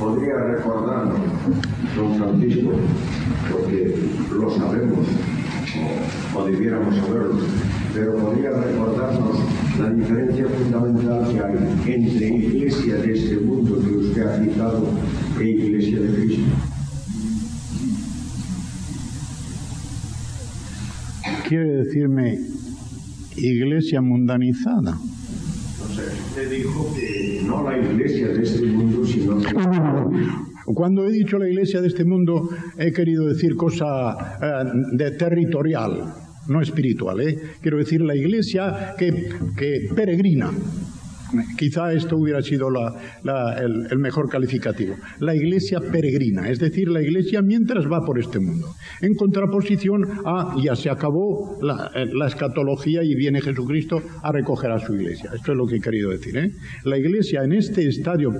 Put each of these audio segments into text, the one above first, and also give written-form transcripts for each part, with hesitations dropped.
podría recordarnos, don Francisco, porque lo sabemos, o debiéramos saberlo, pero podría recordarnos la diferencia fundamental que hay entre iglesia de este mundo que usted ha citado e iglesia de Cristo. ¿Quiere decirme iglesia mundanizada? No sé, usted dijo que no la iglesia de este mundo, sino que... Cuando he dicho la iglesia de este mundo, he querido decir cosa de territorial, no espiritual, ¿eh? Quiero decir la iglesia que peregrina. Quizá esto hubiera sido el mejor calificativo. La iglesia peregrina, es decir, la iglesia mientras va por este mundo. En contraposición a, ya se acabó la escatología y viene Jesucristo a recoger a su iglesia. Esto es lo que he querido decir, ¿eh? La iglesia en este estadio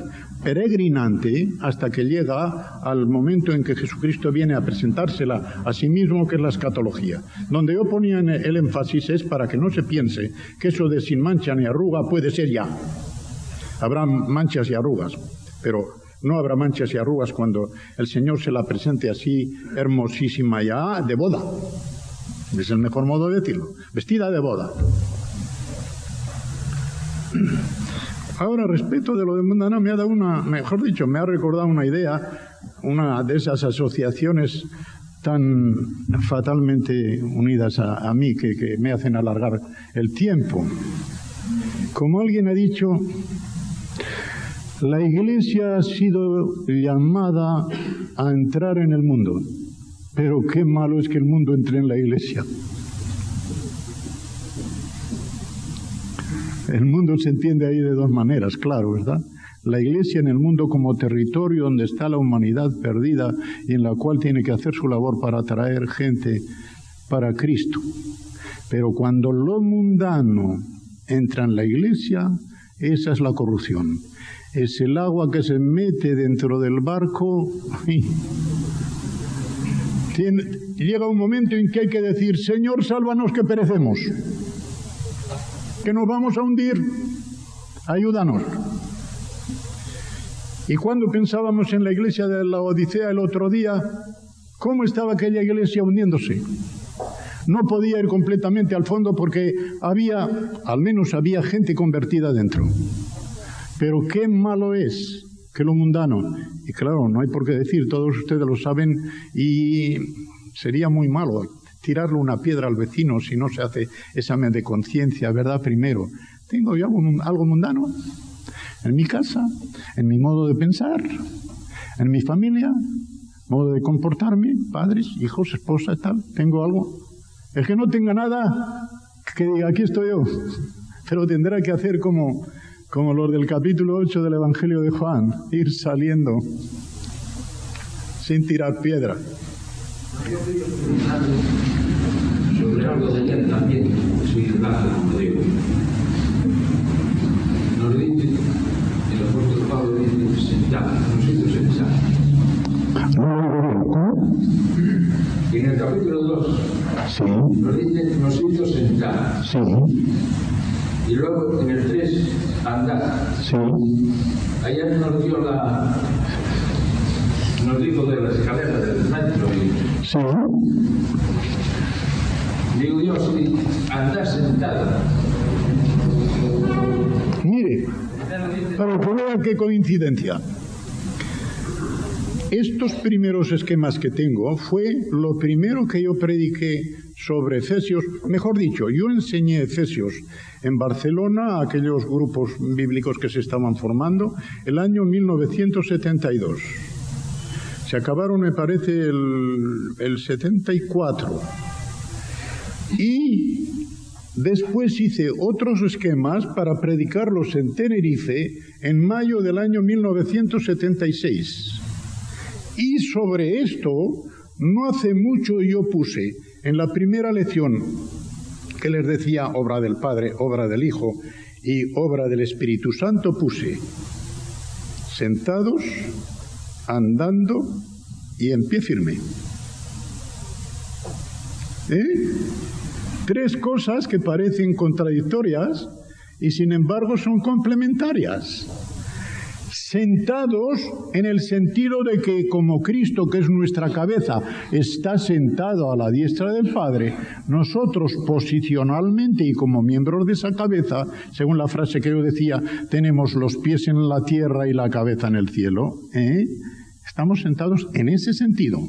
peregrinante hasta que llega al momento en que Jesucristo viene a presentársela a sí mismo, que es la escatología. Donde yo ponía el énfasis es para que no se piense que eso de sin mancha ni arruga puede ser ya. Habrá manchas y arrugas, pero no habrá manchas y arrugas cuando el Señor se la presente así, hermosísima ya, de boda. Es el mejor modo de decirlo, vestida de boda. Ahora, respecto de lo de mundano, me ha dado me ha recordado una idea, una de esas asociaciones tan fatalmente unidas a mí que me hacen alargar el tiempo. Como alguien ha dicho, la Iglesia ha sido llamada a entrar en el mundo, pero qué malo es que el mundo entre en la Iglesia. El mundo se entiende ahí de dos maneras, claro, ¿verdad? La Iglesia en el mundo como territorio donde está la humanidad perdida y en la cual tiene que hacer su labor para atraer gente para Cristo. Pero cuando lo mundano entra en la Iglesia, esa es la corrupción. Es el agua que se mete dentro del barco y llega un momento en que hay que decir: Señor, sálvanos que perecemos, que nos vamos a hundir, ayúdanos. Y cuando pensábamos en la iglesia de la Odisea el otro día, ¿cómo estaba aquella iglesia hundiéndose? No podía ir completamente al fondo porque al menos había gente convertida dentro. Pero qué malo es que lo mundano, y claro, no hay por qué decir, todos ustedes lo saben, y sería muy malo tirarle una piedra al vecino si no se hace examen de conciencia, ¿verdad? Primero, ¿tengo yo algo mundano? En mi casa, en mi modo de pensar, en mi familia, modo de comportarme, padres, hijos, esposa, tal, ¿tengo algo? El que no tenga nada, que diga, aquí estoy yo, pero tendrá que hacer como los del capítulo 8 del Evangelio de Juan, ir saliendo sin tirar piedra. Sobre algo de ayer también, soy el brazo, como digo. Nos dice, el apóstol Pablo dice, sentad, nos hizo sentar. Y en el capítulo 2, sí, nos dice, nos hizo sentar. Sí. Y luego en el 3, andar. Sí. Ayer nos dijo de la escalera del centro. Sí. Digo yo, sí, andar sentado. Mire, para que vean qué coincidencia. Estos primeros esquemas que tengo fue lo primero que yo prediqué sobre Efesios. Mejor dicho, yo enseñé Efesios en Barcelona a aquellos grupos bíblicos que se estaban formando el año 1972. Se acabaron, me parece, el 74. Y después hice otros esquemas para predicarlos en Tenerife en mayo del año 1976. Y sobre esto, no hace mucho yo puse en la primera lección que les decía obra del Padre, obra del Hijo y obra del Espíritu Santo, puse sentados, andando y en pie firme. Tres cosas que parecen contradictorias y sin embargo son complementarias. Sentados en el sentido de que como Cristo, que es nuestra cabeza, está sentado a la diestra del Padre, nosotros posicionalmente y como miembros de esa cabeza, según la frase que yo decía, tenemos los pies en la tierra y la cabeza en el cielo, estamos sentados en ese sentido,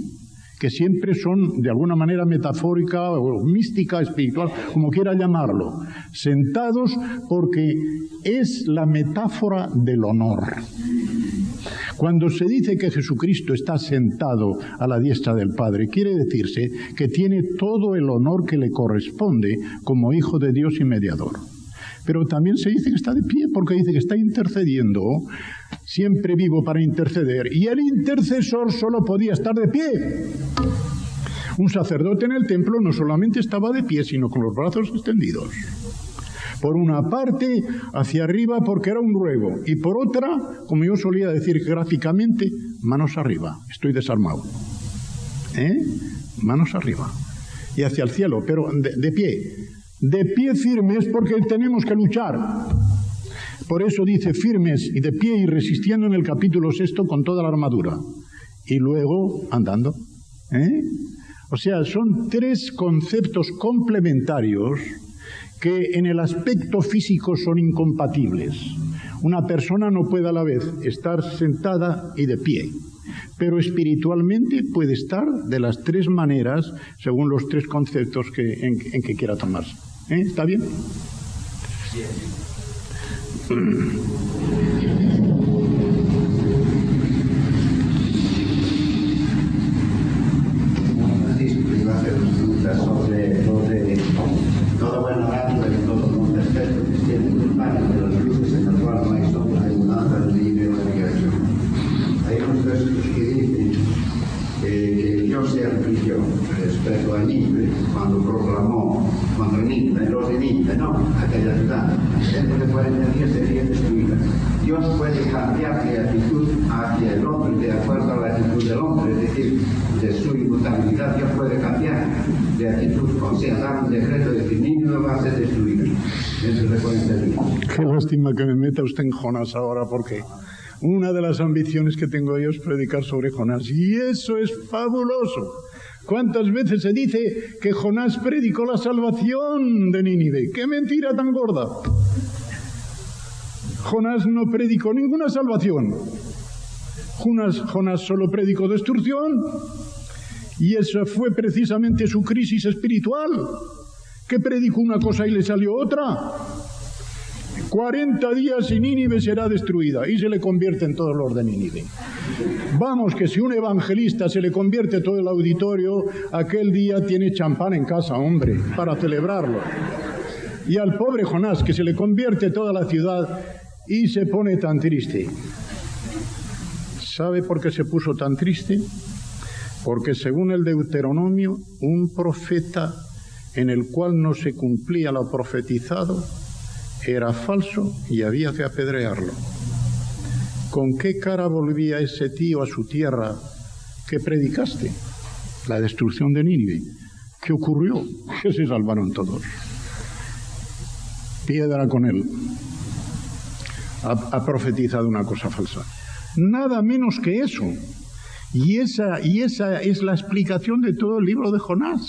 que siempre son de alguna manera metafórica o mística, espiritual, como quiera llamarlo. Sentados porque es la metáfora del honor. Cuando se dice que Jesucristo está sentado a la diestra del Padre, quiere decirse que tiene todo el honor que le corresponde como Hijo de Dios y mediador. Pero también se dice que está de pie porque dice que está intercediendo, siempre vivo para interceder, y el intercesor solo podía estar de pie. Un sacerdote en el templo no solamente estaba de pie, sino con los brazos extendidos. Por una parte, hacia arriba porque era un ruego, y por otra, como yo solía decir gráficamente, manos arriba, estoy desarmado. Manos arriba. Y hacia el cielo, pero de pie. De pie firmes porque tenemos que luchar. Por eso dice firmes y de pie y resistiendo en el capítulo 6 con toda la armadura. Y luego andando. O sea, son tres conceptos complementarios que en el aspecto físico son incompatibles. Una persona no puede a la vez estar sentada y de pie, pero espiritualmente puede estar de las tres maneras según los tres conceptos en que quiera tomarse. ¿Está bien? Iba a hacer preguntas sobre toda buena radio y todo un respeto que tiene el baño de las luces en el cual no hay sombra, hay un ángel libre o negación. Hay unos versos que dicen que Dios se arrepintió respecto a Nínive cuando proclamó contra Nínive, los de Nínive, no, aquella ciudad, dentro de 40 días sería destruida. Dios puede cambiar de actitud hacia el hombre de acuerdo a la actitud del hombre, es decir, de su inmutabilidad. Dios puede cambiar de actitud, o sea, dar un decreto de que Nínive va a ser destruida dentro de 40 días. Qué lástima que me meta usted en Jonás ahora, porque una de las ambiciones que tengo yo es predicar sobre Jonás, y eso es fabuloso. ¿Cuántas veces se dice que Jonás predicó la salvación de Nínive? ¡Qué mentira tan gorda! Jonás no predicó ninguna salvación. Jonás solo predicó destrucción, y esa fue precisamente su crisis espiritual, que predicó una cosa y le salió otra. 40 días y Nínive será destruida, y se le convierte en todos los de Nínive. Vamos, que si un evangelista se le convierte todo el auditorio, aquel día tiene champán en casa, hombre, para celebrarlo. Y al pobre Jonás, que se le convierte toda la ciudad y se pone tan triste. ¿Sabe por qué se puso tan triste? Porque según el Deuteronomio, un profeta en el cual no se cumplía lo profetizado era falso y había que apedrearlo. ¿Con qué cara volvía ese tío a su tierra que predicaste? La destrucción de Nínive. ¿Qué ocurrió? Que se salvaron todos. Piedra con él. Ha profetizado una cosa falsa. Nada menos que eso. Y esa es la explicación de todo el libro de Jonás.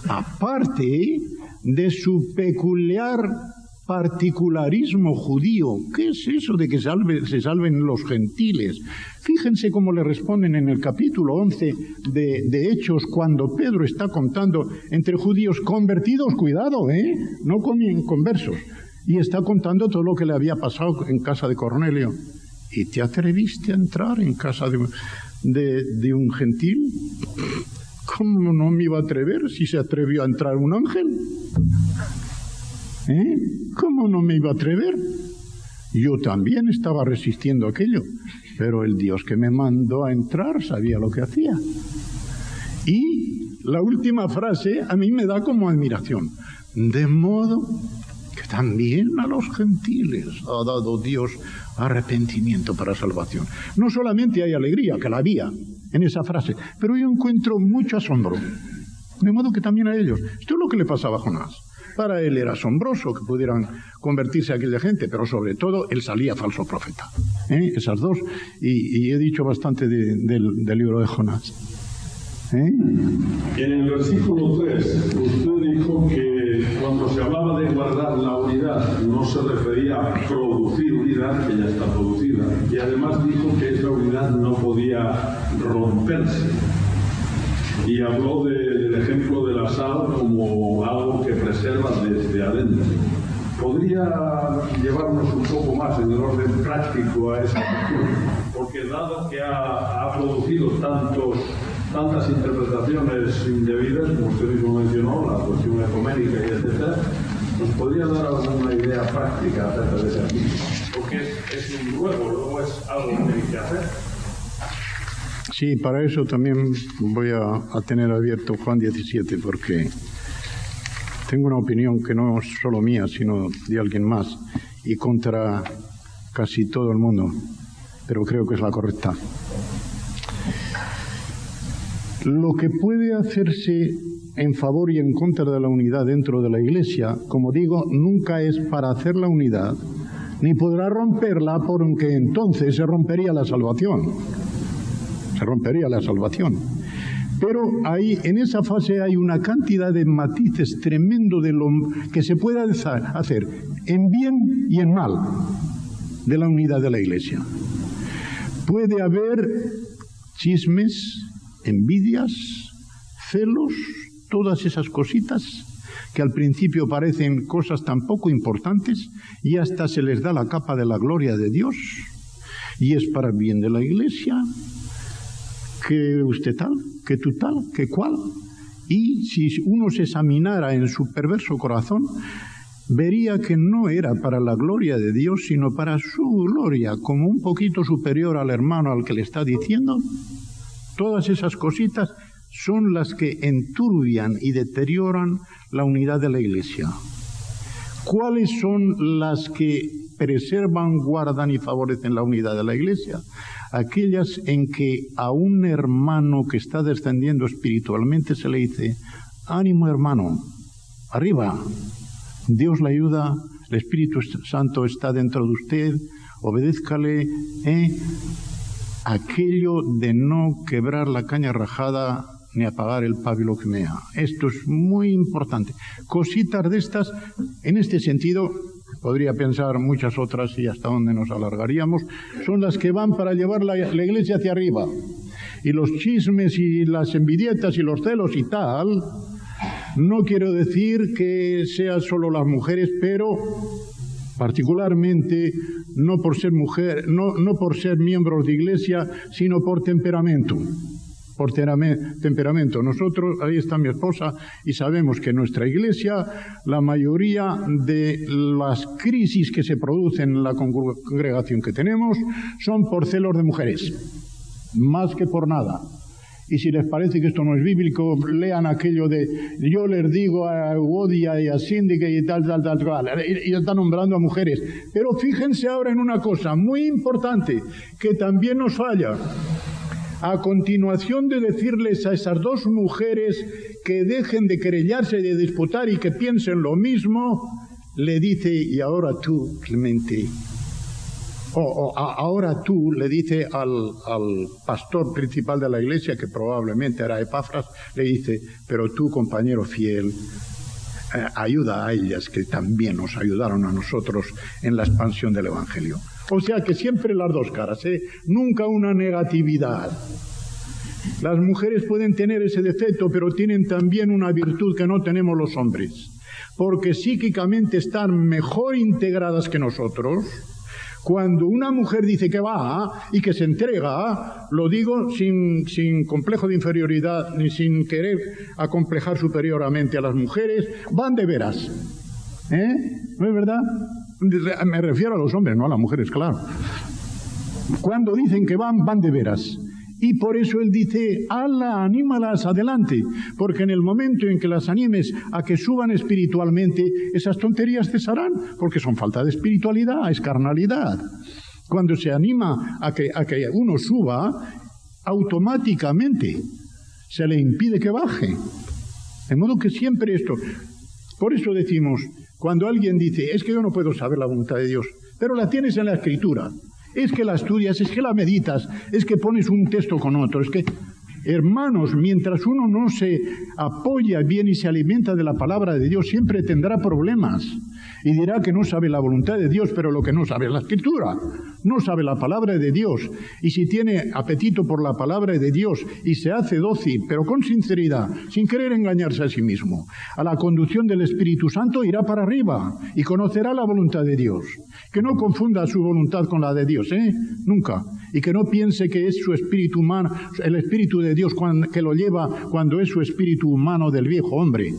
Aparte de su peculiar particularismo judío. ¿Qué es eso de que se salven los gentiles? Fíjense cómo le responden en el capítulo 11 de Hechos, cuando Pedro está contando entre judíos convertidos, cuidado, no conversos, y está contando todo lo que le había pasado en casa de Cornelio. ¿Y te atreviste a entrar en casa de un gentil? ¿Cómo no me iba a atrever si se atrevió a entrar un ángel? ¿Cómo no me iba a atrever? Yo también estaba resistiendo aquello, pero el Dios que me mandó a entrar sabía lo que hacía. Y la última frase a mí me da como admiración. De modo que también a los gentiles ha dado Dios arrepentimiento para salvación. No solamente hay alegría, que la había en esa frase, pero yo encuentro mucho asombro. De modo que también a ellos. Esto es lo que le pasaba a Jonás. Para él era asombroso que pudieran convertirse aquella gente, pero sobre todo él salía falso profeta. Esas dos, y he dicho bastante del libro de Jonás. En el versículo 3, usted dijo que cuando se hablaba de guardar la unidad no se refería a producir unidad, que ya está producida, y además dijo que esa unidad no podía romperse. Y habló del ejemplo de la sal como algo que preserva desde adentro. ¿Podría llevarnos un poco más en el orden práctico a esa cuestión? Porque dado que ha producido tantas interpretaciones indebidas, como usted mismo mencionó, la cuestión ecuménica y etcétera, ¿nos podría dar alguna idea práctica acerca de ese asunto? Porque es un ruego, no es algo que hay que hacer. Sí, para eso también voy a tener abierto Juan 17, porque tengo una opinión que no es solo mía, sino de alguien más, y contra casi todo el mundo, pero creo que es la correcta. Lo que puede hacerse en favor y en contra de la unidad dentro de la Iglesia, como digo, nunca es para hacer la unidad, ni podrá romperla, porque entonces se rompería la salvación. Se rompería la salvación. Pero ahí, en esa fase hay una cantidad de matices tremendo de lo que se puede hacer en bien y en mal de la unidad de la Iglesia. Puede haber chismes, envidias, celos, todas esas cositas que al principio parecen cosas tan poco importantes y hasta se les da la capa de la gloria de Dios y es para el bien de la Iglesia, que usted tal, que tú tal, que cual. Y si uno se examinara en su perverso corazón, vería que no era para la gloria de Dios, sino para su gloria, como un poquito superior al hermano al que le está diciendo. Todas esas cositas son las que enturbian y deterioran la unidad de la Iglesia. ¿Cuáles son las que preservan, guardan y favorecen la unidad de la Iglesia? Aquellas en que a un hermano que está descendiendo espiritualmente se le dice: ánimo hermano, arriba, Dios le ayuda, el Espíritu Santo está dentro de usted, obedézcale, aquello de no quebrar la caña rajada ni apagar el pábilo que mea. Esto es muy importante. Cositas de estas, en este sentido, podría pensar muchas otras y hasta donde nos alargaríamos, son las que van para llevar la Iglesia hacia arriba. Y los chismes y las envidietas y los celos y tal, no quiero decir que sea solo las mujeres, pero particularmente no por ser mujer, no por ser miembros de Iglesia, sino por temperamento. Por temperamento. Nosotros, ahí está mi esposa, y sabemos que en nuestra Iglesia la mayoría de las crisis que se producen en la congregación que tenemos son por celos de mujeres, más que por nada. Y si les parece que esto no es bíblico, lean aquello de yo les digo a Evodia y a Síndique y tal, y están nombrando a mujeres. Pero fíjense ahora en una cosa muy importante que también nos falla. A continuación de decirles a esas dos mujeres que dejen de querellarse, de disputar y que piensen lo mismo, le dice: y ahora tú, Clemente, ahora tú, le dice al pastor principal de la iglesia, que probablemente era Epafras, le dice: pero tú, compañero fiel, ayuda a ellas que también nos ayudaron a nosotros en la expansión del Evangelio. O sea que siempre las dos caras, nunca una negatividad. Las mujeres pueden tener ese defecto, pero tienen también una virtud que no tenemos los hombres, porque psíquicamente están mejor integradas que nosotros. Cuando una mujer dice que va y que se entrega, lo digo sin complejo de inferioridad ni sin querer acomplejar superiormente a las mujeres, van de veras. ¿No es verdad? Me refiero a los hombres, no a las mujeres, claro. Cuando dicen que van de veras. Y por eso él dice: ala, anímalas adelante, porque en el momento en que las animes a que suban espiritualmente, esas tonterías cesarán, porque son falta de espiritualidad, es carnalidad. Cuando se anima a que uno suba, automáticamente se le impide que baje. De modo que siempre esto, Por eso decimos, cuando alguien dice, es que yo no puedo saber la voluntad de Dios, pero la tienes en la Escritura, es que la estudias, es que la meditas, es que pones un texto con otro, es que... Hermanos, mientras uno no se apoya bien y se alimenta de la palabra de Dios, siempre tendrá problemas. Y dirá que no sabe la voluntad de Dios, pero lo que no sabe es la Escritura. No sabe la palabra de Dios. Y si tiene apetito por la palabra de Dios y se hace dócil, pero con sinceridad, sin querer engañarse a sí mismo, a la conducción del Espíritu Santo irá para arriba y conocerá la voluntad de Dios. Que no confunda su voluntad con la de Dios, nunca. Y que no piense que es su espíritu humano, el Espíritu de Dios que lo lleva cuando es su espíritu humano del viejo hombre.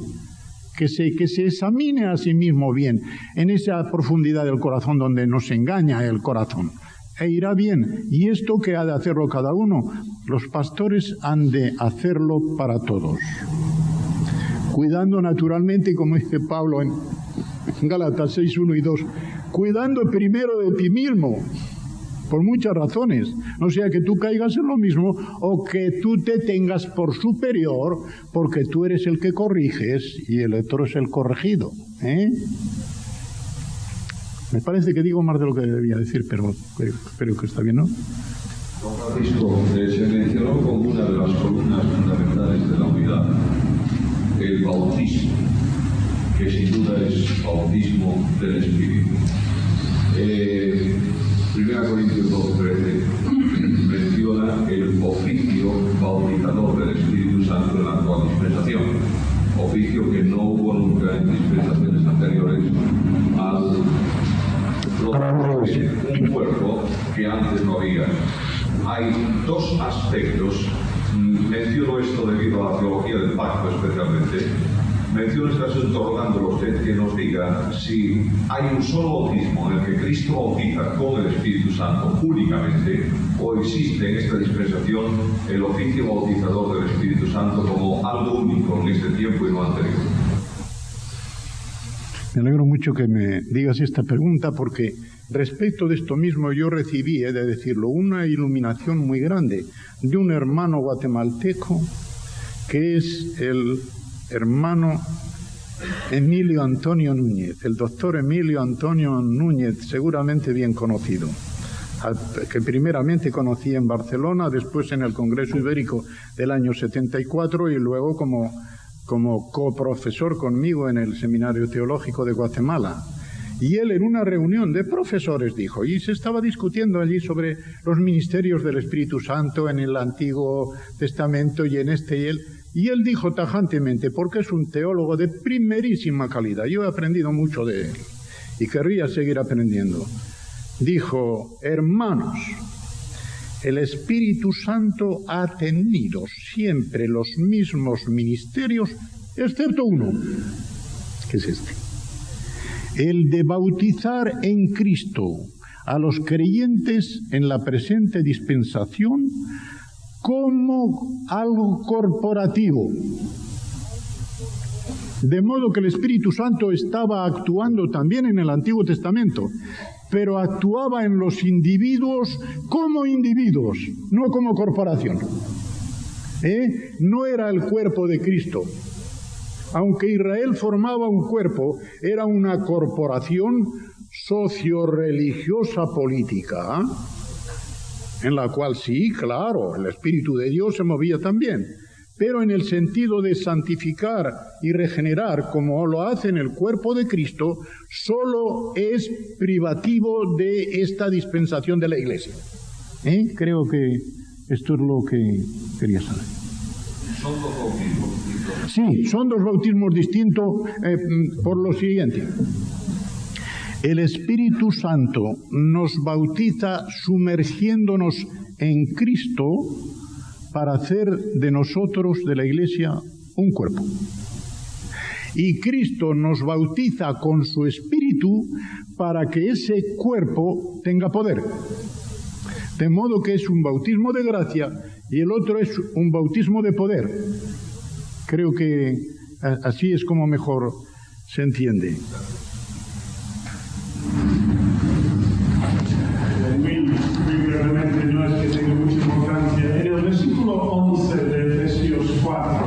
Que se examine a sí mismo bien en esa profundidad del corazón donde nos engaña el corazón. E irá bien. ¿Y esto qué ha de hacerlo cada uno? Los pastores han de hacerlo para todos. Cuidando naturalmente, como dice Pablo en Gálatas 6, 1 y 2, cuidando primero de ti mismo, por muchas razones, no sea que tú caigas en lo mismo o que tú te tengas por superior porque tú eres el que corriges y el otro es el corregido. Me parece que digo más de lo que debía decir, pero espero que está bien, ¿no? Don Francisco, se mencionó como una de las columnas fundamentales de la unidad el bautismo, que sin duda es bautismo del Espíritu. 1 Corintios 12:13 menciona el oficio bautizador del Espíritu Santo en la actual dispensación, oficio que no hubo nunca en dispensaciones anteriores al producir un cuerpo que antes no había. Hay dos aspectos, menciono esto debido a la teología del pacto especialmente. Menciono este asunto rogándole a usted que nos diga si hay un solo bautismo en el que Cristo bautiza con el Espíritu Santo únicamente, o existe en esta dispensación el oficio bautizador del Espíritu Santo como algo único en este tiempo y no anterior. Me alegro mucho que me digas esta pregunta porque respecto de esto mismo yo recibí, he de decirlo, una iluminación muy grande de un hermano guatemalteco que es el hermano Emilio Antonio Núñez, el doctor Emilio Antonio Núñez, seguramente bien conocido, que primeramente conocí en Barcelona, después en el Congreso Ibérico del año 74 y luego como coprofesor conmigo en el Seminario Teológico de Guatemala. Y él en una reunión de profesores dijo, y se estaba discutiendo allí sobre los ministerios del Espíritu Santo en el Antiguo Testamento y en este y él dijo tajantemente, porque es un teólogo de primerísima calidad, yo he aprendido mucho de él y querría seguir aprendiendo, dijo, hermanos, el Espíritu Santo ha tenido siempre los mismos ministerios, excepto uno, que es este, el de bautizar en Cristo a los creyentes en la presente dispensación como algo corporativo. De modo que el Espíritu Santo estaba actuando también en el Antiguo Testamento, pero actuaba en los individuos como individuos, no como corporación. No era el cuerpo de Cristo. Aunque Israel formaba un cuerpo, era una corporación socio-religiosa política, en la cual sí, claro, el Espíritu de Dios se movía también, pero en el sentido de santificar y regenerar, como lo hace en el cuerpo de Cristo, solo es privativo de esta dispensación de la Iglesia. Creo que esto es lo que quería saber. ¿Son dos bautismos distintos? Sí, son dos bautismos distintos por lo siguiente. El Espíritu Santo nos bautiza sumergiéndonos en Cristo para hacer de nosotros, de la Iglesia, un cuerpo. Y Cristo nos bautiza con su Espíritu para que ese cuerpo tenga poder. De modo que es un bautismo de gracia y el otro es un bautismo de poder. Creo que así es como mejor se entiende. Muy brevemente, no es que tenga mucha importancia. En el versículo 11 de Efesios 4,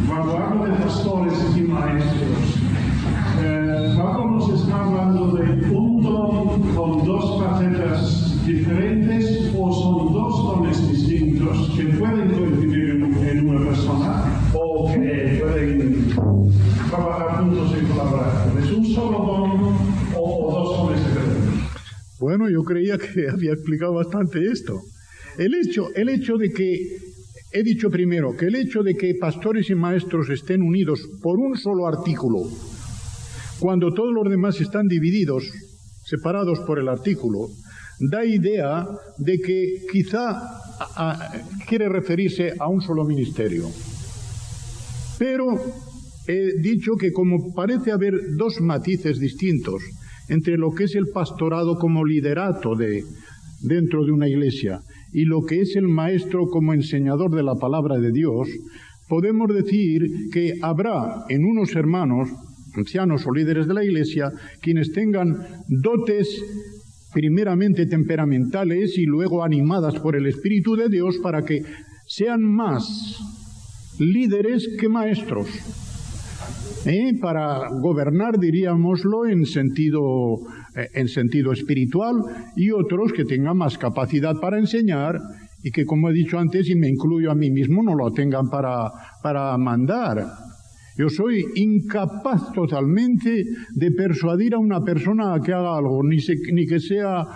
cuando habla de pastores y maestros, facetas diferentes o son dos dones distintos que pueden coincidir en una persona o que pueden trabajar juntos y colaborar? ¿Es un solo don o dos dones diferentes? Bueno, yo creía que había explicado bastante esto. El hecho de que, he dicho primero, que el hecho de que pastores y maestros estén unidos por un solo artículo, cuando todos los demás están divididos, separados por el artículo, da idea de que quizá quiere referirse a un solo ministerio. Pero he dicho que como parece haber dos matices distintos entre lo que es el pastorado como liderato dentro de una iglesia y lo que es el maestro como enseñador de la palabra de Dios, podemos decir que habrá en unos hermanos, ancianos o líderes de la iglesia, quienes tengan dotes primeramente temperamentales y luego animadas por el Espíritu de Dios para que sean más líderes que maestros. Para gobernar, diríamoslo, en sentido espiritual, y otros que tengan más capacidad para enseñar y que, como he dicho antes, y me incluyo a mí mismo, no lo tengan para mandar. Yo soy incapaz totalmente de persuadir a una persona a que haga algo, ni que sea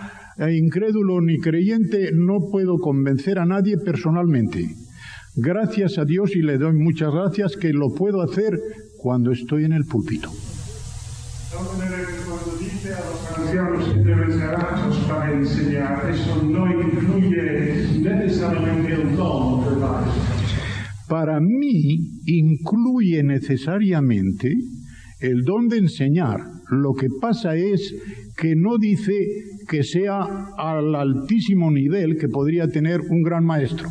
incrédulo ni creyente, no puedo convencer a nadie personalmente. Gracias a Dios, y le doy muchas gracias, que lo puedo hacer cuando estoy en el púlpito. Cuando dice a los ancianos que deben ser aptos para enseñar, eso no incluye necesariamente el don del maestro. Para mí incluye necesariamente el don de enseñar. Lo que pasa es que no dice que sea al altísimo nivel que podría tener un gran maestro.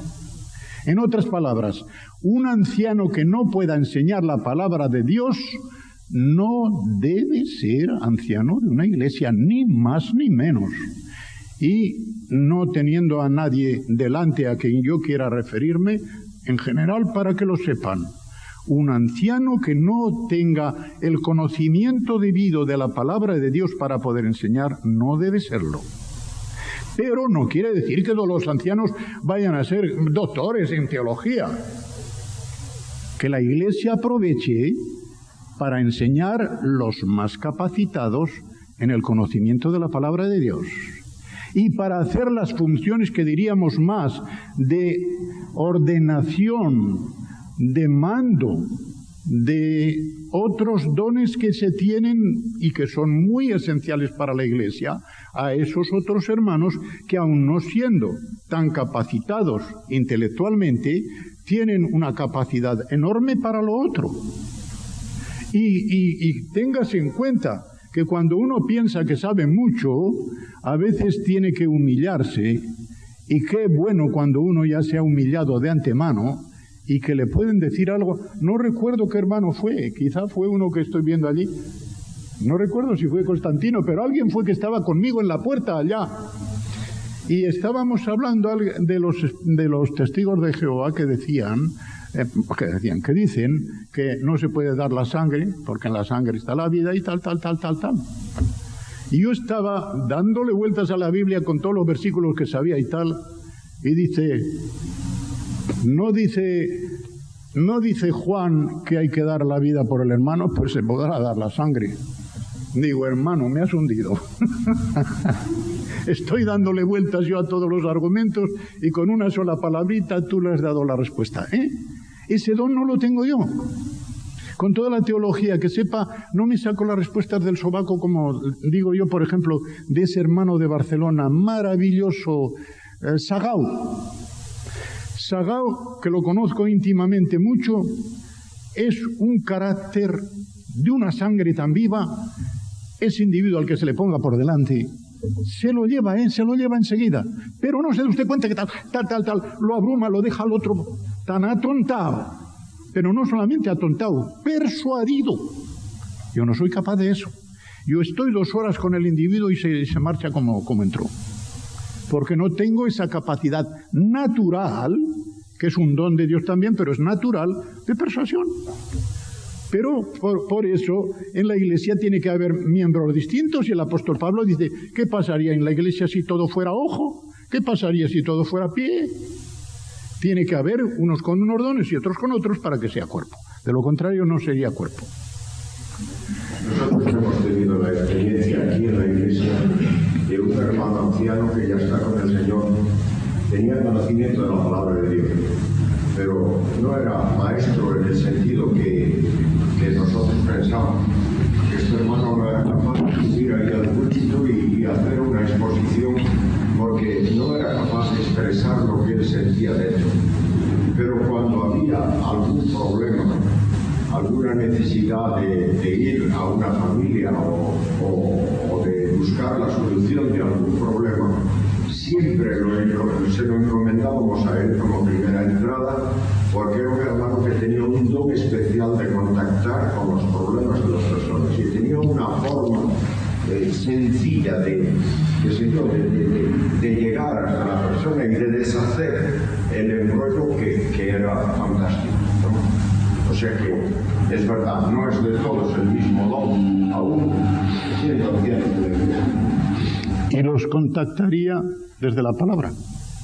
En otras palabras, un anciano que no pueda enseñar la palabra de Dios no debe ser anciano de una iglesia, ni más ni menos. Y no teniendo a nadie delante a quien yo quiera referirme, en general, para que lo sepan, un anciano que no tenga el conocimiento debido de la palabra de Dios para poder enseñar, no debe serlo. Pero no quiere decir que todos los ancianos vayan a ser doctores en teología. Que la Iglesia aproveche para enseñar los más capacitados en el conocimiento de la palabra de Dios. Y para hacer las funciones que diríamos más de ordenación, de mando, de otros dones que se tienen y que son muy esenciales para la Iglesia, a esos otros hermanos que, aun no siendo tan capacitados intelectualmente, tienen una capacidad enorme para lo otro. Y téngase en cuenta que cuando uno piensa que sabe mucho, a veces tiene que humillarse, y qué bueno cuando uno ya se ha humillado de antemano y que le pueden decir algo. No recuerdo qué hermano fue, quizá fue uno que estoy viendo allí, no recuerdo si fue Constantino, pero alguien fue que estaba conmigo en la puerta allá, y estábamos hablando de los testigos de Jehová que dicen que no se puede dar la sangre, porque en la sangre está la vida y tal. Y yo estaba dándole vueltas a la Biblia con todos los versículos que sabía y tal, y no dice Juan que hay que dar la vida por el hermano, pues se podrá dar la sangre. Digo, hermano, me has hundido. Estoy dándole vueltas yo a todos los argumentos y con una sola palabrita tú le has dado la respuesta. Ese don no lo tengo yo. Con toda la teología que sepa, no me saco las respuestas del sobaco, como digo yo, por ejemplo, de ese hermano de Barcelona, maravilloso, Sagau. Sagau, que lo conozco íntimamente mucho, es un carácter de una sangre tan viva. Ese individuo al que se le ponga por delante se lo lleva enseguida, pero no se da usted cuenta que tal, lo abruma, lo deja al otro tan atontado, pero no solamente atontado, persuadido. Yo no soy capaz de eso. Yo estoy 2 horas con el individuo y se marcha como entró, porque no tengo esa capacidad natural, que es un don de Dios también, pero es natural, de persuasión. Pero por eso en la Iglesia tiene que haber miembros distintos, y el apóstol Pablo dice, ¿qué pasaría en la Iglesia si todo fuera ojo? ¿Qué pasaría si todo fuera pie? Tiene que haber unos con unos dones y otros con otros para que sea cuerpo. De lo contrario no sería cuerpo. Nosotros hemos tenido la experiencia aquí en la iglesia de un hermano anciano que ya está con el Señor. Tenía conocimiento de la palabra de Dios, pero no era maestro en el sentido que nosotros pensábamos. Este hermano no era capaz de subir ahí al púlpito y hacer una exposición porque no era capaz de expresar lo que él sentía dentro. Pero cuando había algún problema, alguna necesidad de ir a una familia o de buscar la solución de algún problema, siempre se lo encomendábamos a él como primera entrada, porque era un hermano que tenía un don especial de contactar con los problemas de las personas y tenía una forma sencilla de llegar hasta la persona y de deshacer el embrollo que era fantástico, ¿no? O sea que es verdad, no es de todos el mismo don, aún siendo ancianos de la iglesia. Y los contactaría desde la palabra.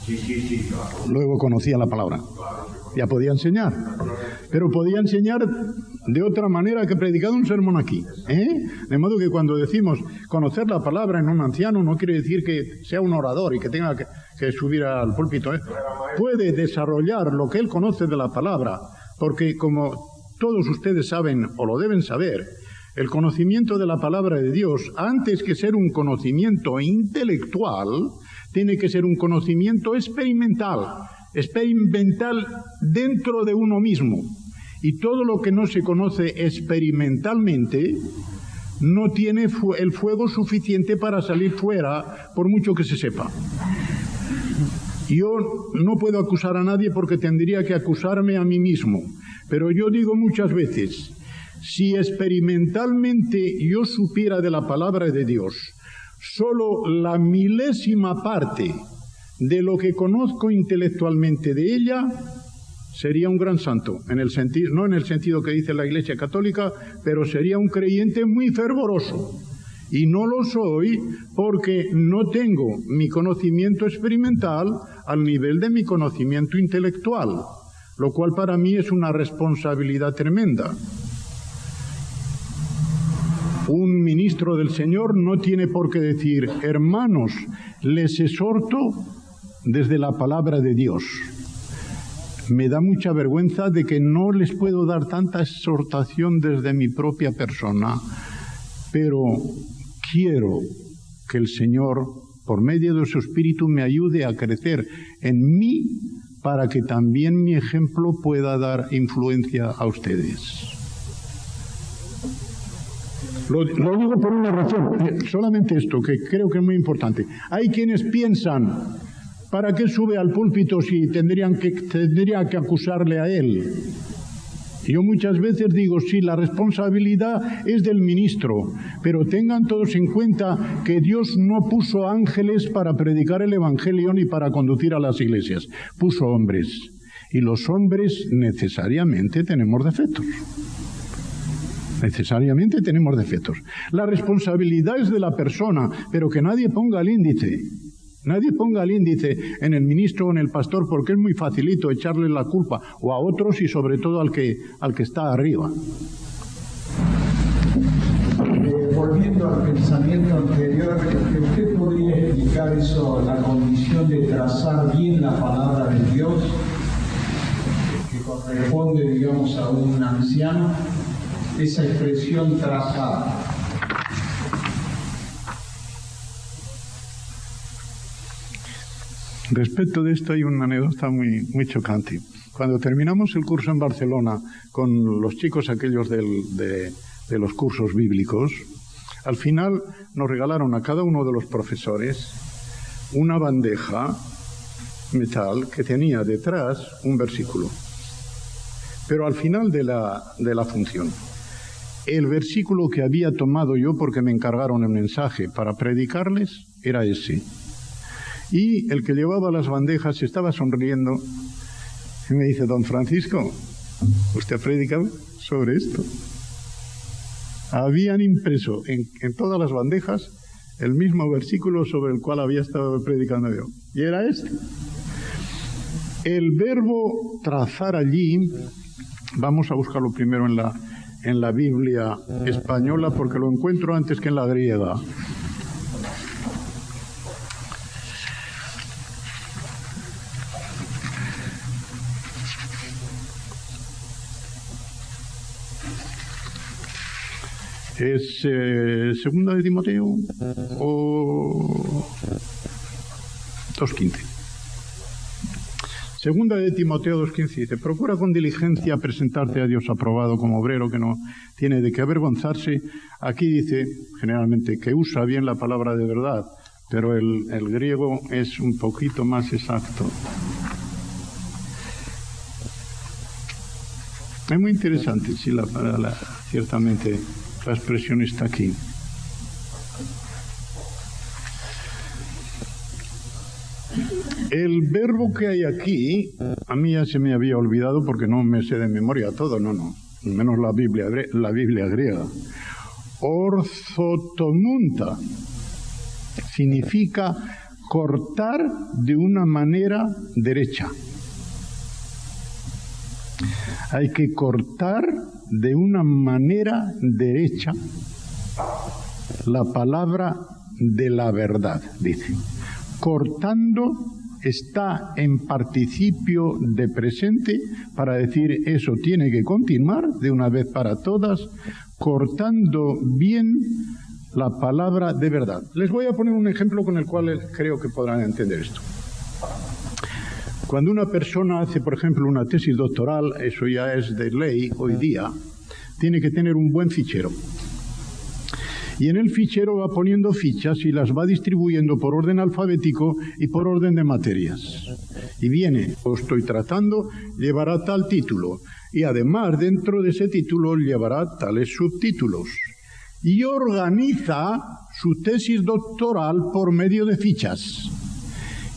Sí, claro. Luego conocía la palabra. Ya podía enseñar. Pero podía enseñar de otra manera que predicado un sermón aquí. De modo que cuando decimos conocer la palabra en un anciano, no quiere decir que sea un orador y que tenga que subir al púlpito. Puede desarrollar lo que él conoce de la palabra, porque como todos ustedes saben o lo deben saber, el conocimiento de la palabra de Dios, antes que ser un conocimiento intelectual, tiene que ser un conocimiento experimental dentro de uno mismo. Y todo lo que no se conoce experimentalmente no tiene el fuego suficiente para salir fuera, por mucho que se sepa. Yo no puedo acusar a nadie porque tendría que acusarme a mí mismo, pero yo digo muchas veces, si experimentalmente yo supiera de la palabra de Dios solo la milésima parte de lo que conozco intelectualmente de ella, sería un gran santo, no en el sentido que dice la Iglesia Católica, pero sería un creyente muy fervoroso. Y no lo soy porque no tengo mi conocimiento experimental al nivel de mi conocimiento intelectual, lo cual para mí es una responsabilidad tremenda. Un ministro del Señor no tiene por qué decir, hermanos, les exhorto desde la palabra de Dios. Me da mucha vergüenza de que no les puedo dar tanta exhortación desde mi propia persona, pero quiero que el Señor, por medio de su Espíritu, me ayude a crecer en mí para que también mi ejemplo pueda dar influencia a ustedes. Lo digo por una razón, solamente esto, que creo que es muy importante. Hay quienes piensan, ¿para qué sube al púlpito si tendría que acusarle a él? Yo muchas veces digo, sí, la responsabilidad es del ministro, pero tengan todos en cuenta que Dios no puso ángeles para predicar el Evangelio ni para conducir a las iglesias, puso hombres. Y los hombres necesariamente tenemos defectos. Necesariamente tenemos defectos. La responsabilidad es de la persona, pero que nadie ponga el índice. Nadie ponga el índice en el ministro o en el pastor, porque es muy facilito echarle la culpa, o a otros y sobre todo al que está arriba. Volviendo al pensamiento anterior, ¿usted podría explicar eso, la condición de trazar bien la palabra de Dios, que corresponde, digamos, a un anciano? Esa expresión trazada. Respecto de esto hay una anécdota muy chocante. Cuando terminamos el curso en Barcelona con los chicos aquellos de los cursos bíblicos, al final nos regalaron a cada uno de los profesores una bandeja metal que tenía detrás un versículo. Pero al final de la función, el versículo que había tomado yo, porque me encargaron el mensaje para predicarles, era ese. Y el que llevaba las bandejas estaba sonriendo y me dice, don Francisco, ¿usted ha predicado sobre esto? habían impreso en todas las bandejas el mismo versículo sobre el cual había estado predicando yo. Y era este. El verbo trazar allí, vamos a buscarlo primero en la Biblia española porque lo encuentro antes que en la griega. ¿Es segunda de Timoteo o 2:15? Segunda de Timoteo 2:15 dice: procura con diligencia presentarte a Dios aprobado como obrero que no tiene de qué avergonzarse. Aquí dice generalmente que usa bien la palabra de verdad, pero el griego es un poquito más exacto. Es muy interesante, sí, ciertamente la expresión está aquí. El verbo que hay aquí, a mí ya se me había olvidado porque no me sé de memoria todo, no, menos la Biblia griega. Orthotomunta significa cortar de una manera derecha. Hay que cortar de una manera derecha la palabra de la verdad, dice. Cortando está en participio de presente para decir eso tiene que continuar de una vez para todas, cortando bien la palabra de verdad. Les voy a poner un ejemplo con el cual creo que podrán entender esto. Cuando una persona hace, por ejemplo, una tesis doctoral, eso ya es de ley hoy día, tiene que tener un buen fichero. Y en el fichero va poniendo fichas y las va distribuyendo por orden alfabético y por orden de materias. Y viene, lo estoy tratando, llevará tal título. Y además, dentro de ese título, llevará tales subtítulos. Y organiza su tesis doctoral por medio de fichas.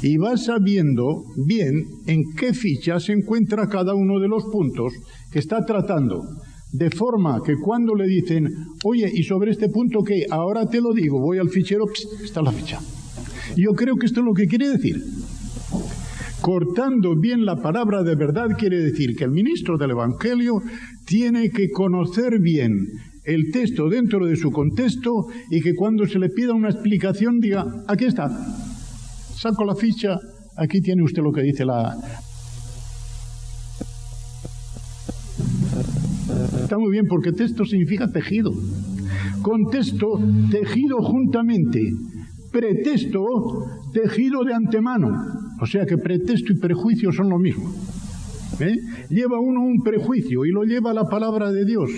Y va sabiendo bien en qué ficha se encuentra cada uno de los puntos que está tratando. De forma que cuando le dicen, oye, ¿y sobre este punto qué? Ahora te lo digo, voy al fichero, está la ficha. Y yo creo que esto es lo que quiere decir. Cortando bien la palabra de verdad quiere decir que el ministro del Evangelio tiene que conocer bien el texto dentro de su contexto y que cuando se le pida una explicación diga, aquí está, saco la ficha, aquí tiene usted lo que dice la... Está muy bien porque texto significa tejido. Contexto, tejido juntamente. Pretexto, tejido de antemano. O sea que pretexto y prejuicio son lo mismo. Lleva uno un prejuicio y lo lleva la palabra de Dios.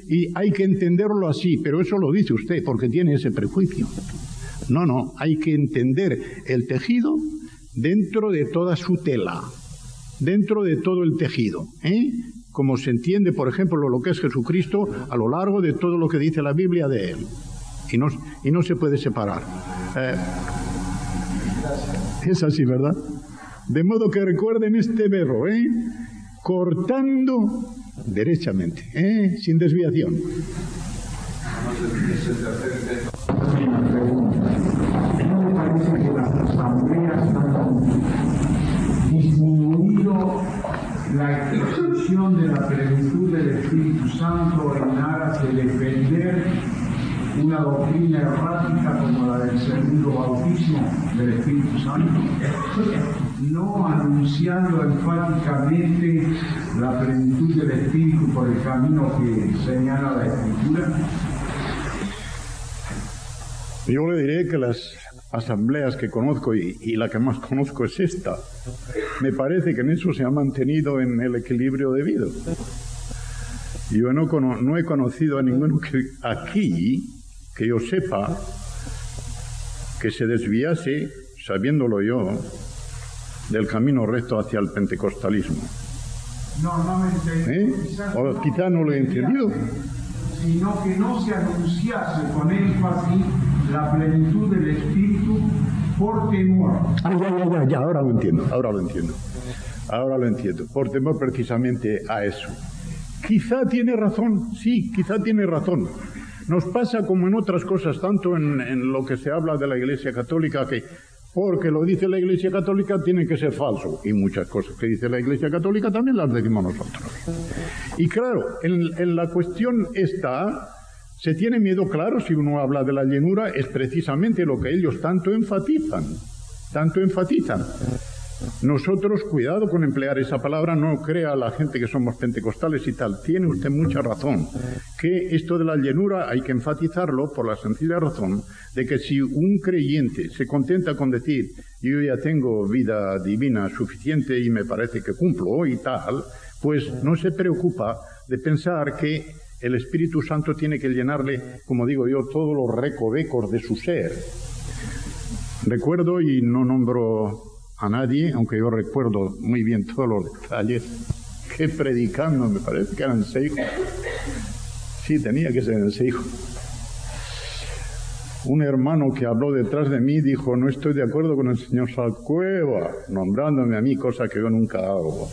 Y hay que entenderlo así, pero eso lo dice usted porque tiene ese prejuicio. No, hay que entender el tejido dentro de toda su tela, dentro de todo el tejido, como se entiende, por ejemplo, lo que es Jesucristo a lo largo de todo lo que dice la Biblia de Él. Y no se puede separar. Es así, ¿verdad? De modo que recuerden este verbo, cortando derechamente, sin desviación. ¿No me parece que las asambleas han disminuido la exposición de la plenitud del Espíritu Santo en aras de defender una doctrina errática como la del segundo bautismo del Espíritu Santo, no anunciando enfáticamente la plenitud del Espíritu por el camino que señala la Escritura? Yo le diré que las asambleas que conozco, y la que más conozco es esta, me parece que en eso se ha mantenido en el equilibrio debido. Yo no he conocido a ninguno aquí, que yo sepa, que se desviase, sabiéndolo yo, del camino recto hacia el pentecostalismo. No me entendí. O quizá no lo he entendido. Sino que no se anunciase con énfasis la plenitud del Espíritu por temor. Ya, ahora lo entiendo. Por temor precisamente a eso. Quizá tiene razón, sí, quizá tiene razón. Nos pasa como en otras cosas, tanto en lo que se habla de la Iglesia Católica, que porque lo dice la Iglesia Católica tiene que ser falso. Y muchas cosas que dice la Iglesia Católica también las decimos nosotros. Y claro, en la cuestión esta, se tiene miedo, claro, si uno habla de la llenura, es precisamente lo que ellos tanto enfatizan. Nosotros, cuidado con emplear esa palabra, no crea la gente que somos pentecostales y tal. Tiene usted mucha razón, que esto de la llenura hay que enfatizarlo por la sencilla razón de que si un creyente se contenta con decir yo ya tengo vida divina suficiente y me parece que cumplo y tal, pues no se preocupa de pensar que el Espíritu Santo tiene que llenarle, como digo yo, todos los recovecos de su ser. Recuerdo, y no nombro a nadie, aunque yo recuerdo muy bien todos los detalles, que predicando, me parece que era en Seijo, sí, tenía que ser en Seijo, un hermano que habló detrás de mí dijo: no estoy de acuerdo con el señor Salcueva, nombrándome a mí, cosa que yo nunca hago.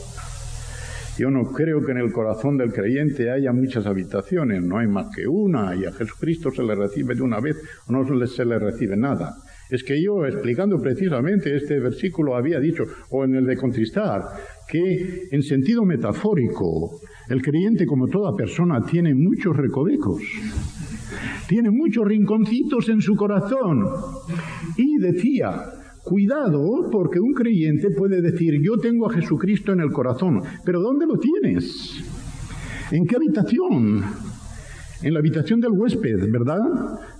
Yo no creo que en el corazón del creyente haya muchas habitaciones, no hay más que una, y a Jesucristo se le recibe de una vez o no se le recibe nada. Es que yo, explicando precisamente este versículo, había dicho, o en el de contristar, que en sentido metafórico, el creyente, como toda persona, tiene muchos recovecos, tiene muchos rinconcitos en su corazón. Y decía, cuidado, porque un creyente puede decir, yo tengo a Jesucristo en el corazón, pero ¿dónde lo tienes? ¿En qué habitación? En la habitación del huésped, ¿verdad?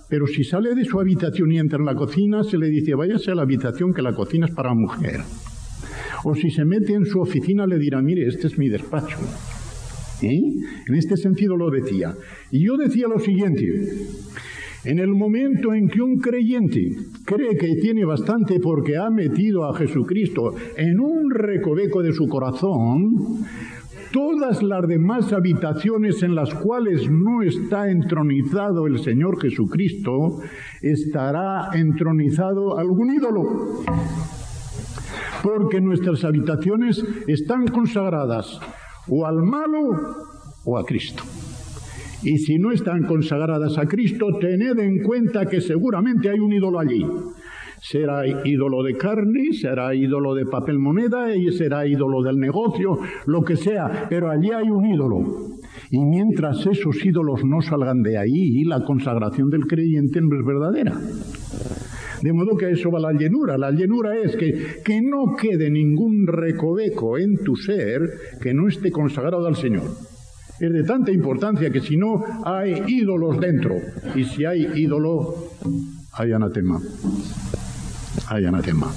Pero si sale de su habitación y entra en la cocina, se le dice, váyase a la habitación, que la cocina es para mujer. O si se mete en su oficina, le dirá, mire, este es mi despacho. En este sentido lo decía. Y yo decía lo siguiente: en el momento en que un creyente cree que tiene bastante porque ha metido a Jesucristo en un recoveco de su corazón, todas las demás habitaciones en las cuales no está entronizado el Señor Jesucristo, estará entronizado algún ídolo. Porque nuestras habitaciones están consagradas o al malo o a Cristo. Y si no están consagradas a Cristo, tened en cuenta que seguramente hay un ídolo allí. Será ídolo de carne, será ídolo de papel moneda, y será ídolo del negocio, lo que sea, pero allí hay un ídolo. Y mientras esos ídolos no salgan de ahí, la consagración del creyente no es verdadera. De modo que eso va la llenura. La llenura es que no quede ningún recoveco en tu ser que no esté consagrado al Señor. Es de tanta importancia que si no hay ídolos dentro, y si hay ídolo, hay anatema. Hay anatema.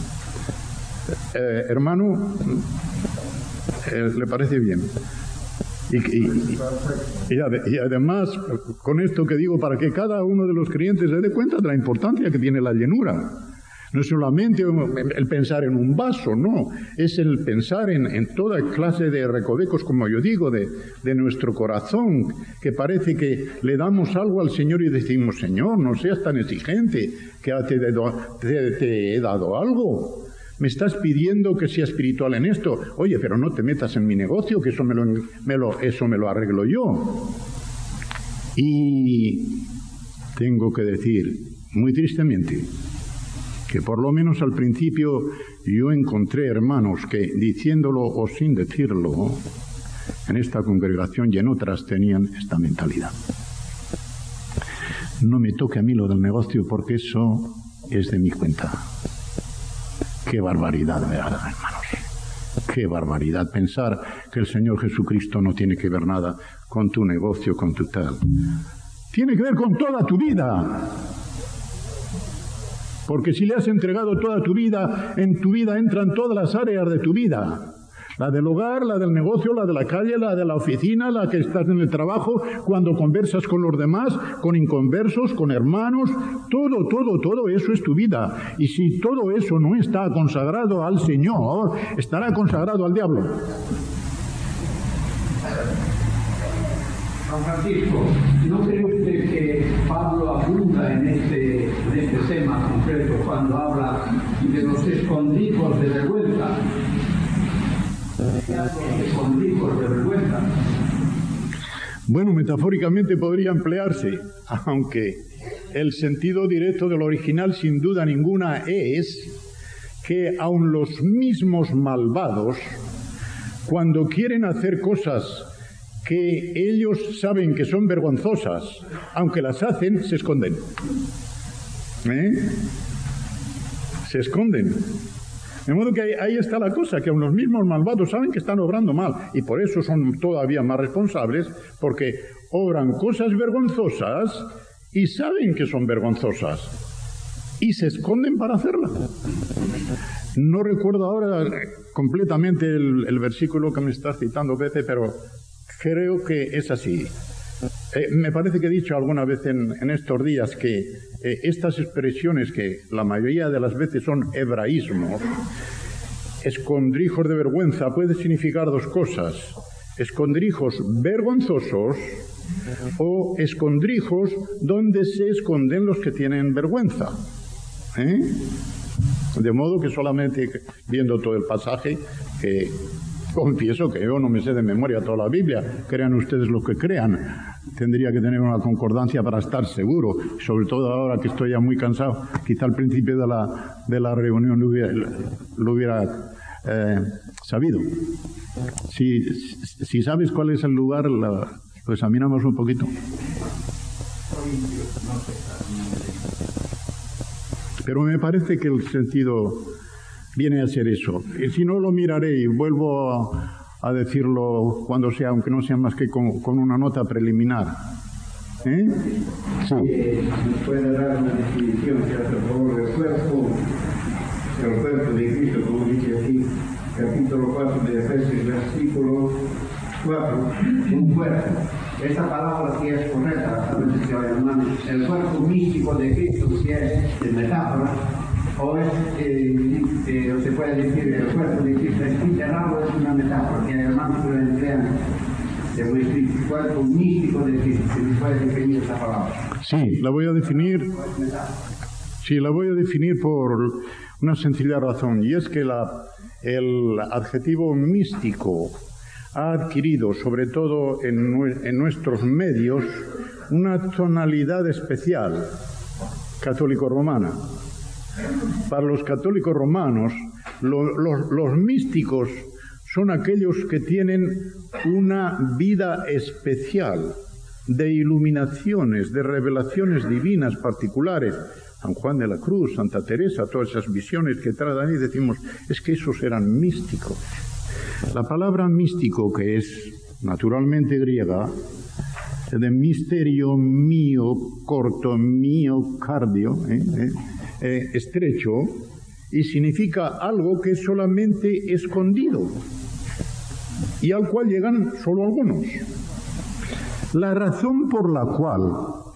Hermano, ¿le parece bien? Y además, con esto que digo, para que cada uno de los creyentes se dé cuenta de la importancia que tiene la llenura. No es solamente el pensar en un vaso, no, es el pensar en toda clase de recovecos, como yo digo, de nuestro corazón, que parece que le damos algo al Señor y decimos, Señor, no seas tan exigente, que te he dado algo. Me estás pidiendo que sea espiritual en esto. Oye, pero no te metas en mi negocio, que eso me lo arreglo yo. Y tengo que decir, muy tristemente, que por lo menos al principio yo encontré hermanos que, diciéndolo o sin decirlo, en esta congregación y en otras tenían esta mentalidad. No me toque a mí lo del negocio porque eso es de mi cuenta. ¡Qué barbaridad, verdad, hermanos! ¡Qué barbaridad pensar que el Señor Jesucristo no tiene que ver nada con tu negocio, con tu tal! Tiene que ver con toda tu vida. Porque si le has entregado toda tu vida, en tu vida entran todas las áreas de tu vida. La del hogar, la del negocio, la de la calle, la de la oficina, la que estás en el trabajo, cuando conversas con los demás, con inconversos, con hermanos, todo eso es tu vida. Y si todo eso no está consagrado al Señor, estará consagrado al diablo. San Francisco, ¿no cree usted que Pablo abunda en este tema concreto cuando habla de los escondrijos de vergüenza? Escondrijos de vergüenza. Bueno, metafóricamente podría emplearse, aunque el sentido directo del original sin duda ninguna es que aun los mismos malvados, cuando quieren hacer cosas que ellos saben que son vergonzosas, aunque las hacen, se esconden. Se esconden. De modo que ahí está la cosa, que aun los mismos malvados saben que están obrando mal, y por eso son todavía más responsables, porque obran cosas vergonzosas y saben que son vergonzosas, y se esconden para hacerlas. No recuerdo ahora completamente el versículo que me está citando Pepe, pero creo que es así. Me parece que he dicho alguna vez en estos días que estas expresiones, que la mayoría de las veces son hebraísmos, escondrijos de vergüenza, puede significar dos cosas: escondrijos vergonzosos o escondrijos donde se esconden los que tienen vergüenza. De modo que solamente viendo todo el pasaje, que confieso que yo no me sé de memoria toda la Biblia, crean ustedes lo que crean, tendría que tener una concordancia para estar seguro, sobre todo ahora que estoy ya muy cansado. Quizá al principio de la reunión lo hubiera sabido. Si sabes cuál es el lugar, lo examinamos un poquito. Pero me parece que el sentido viene a ser eso. Y si no, lo miraré y vuelvo a decirlo cuando sea, aunque no sea más que con una nota preliminar. Sí. ¿Nos puede dar una definición, por favor, del cuerpo de Cristo, como dice aquí, capítulo 4 de Efesios, versículo 4, un cuerpo? Esta palabra sí es correcta, a veces se llama el cuerpo místico de Cristo, si es de metáfora, o se puede decir el cuerpo de Cristo es literal, o es una metáfora, que hay hermanos que lo emplean de el cuerpo místico de Cristo. ¿Se puede definir esta palabra? Sí, la voy a definir. Sí, la voy a definir por una sencilla razón, y es que el adjetivo místico ha adquirido, sobre todo en nuestros medios, una tonalidad especial católico-romana. Para los católicos romanos, los místicos son aquellos que tienen una vida especial de iluminaciones, de revelaciones divinas particulares. San Juan de la Cruz, Santa Teresa, todas esas visiones que tratan y decimos, es que esos eran místicos. La palabra místico, que es naturalmente griega, de misterio, mío, corto, miocardio, estrecho, y significa algo que es solamente escondido y al cual llegan solo algunos. La razón por la cual,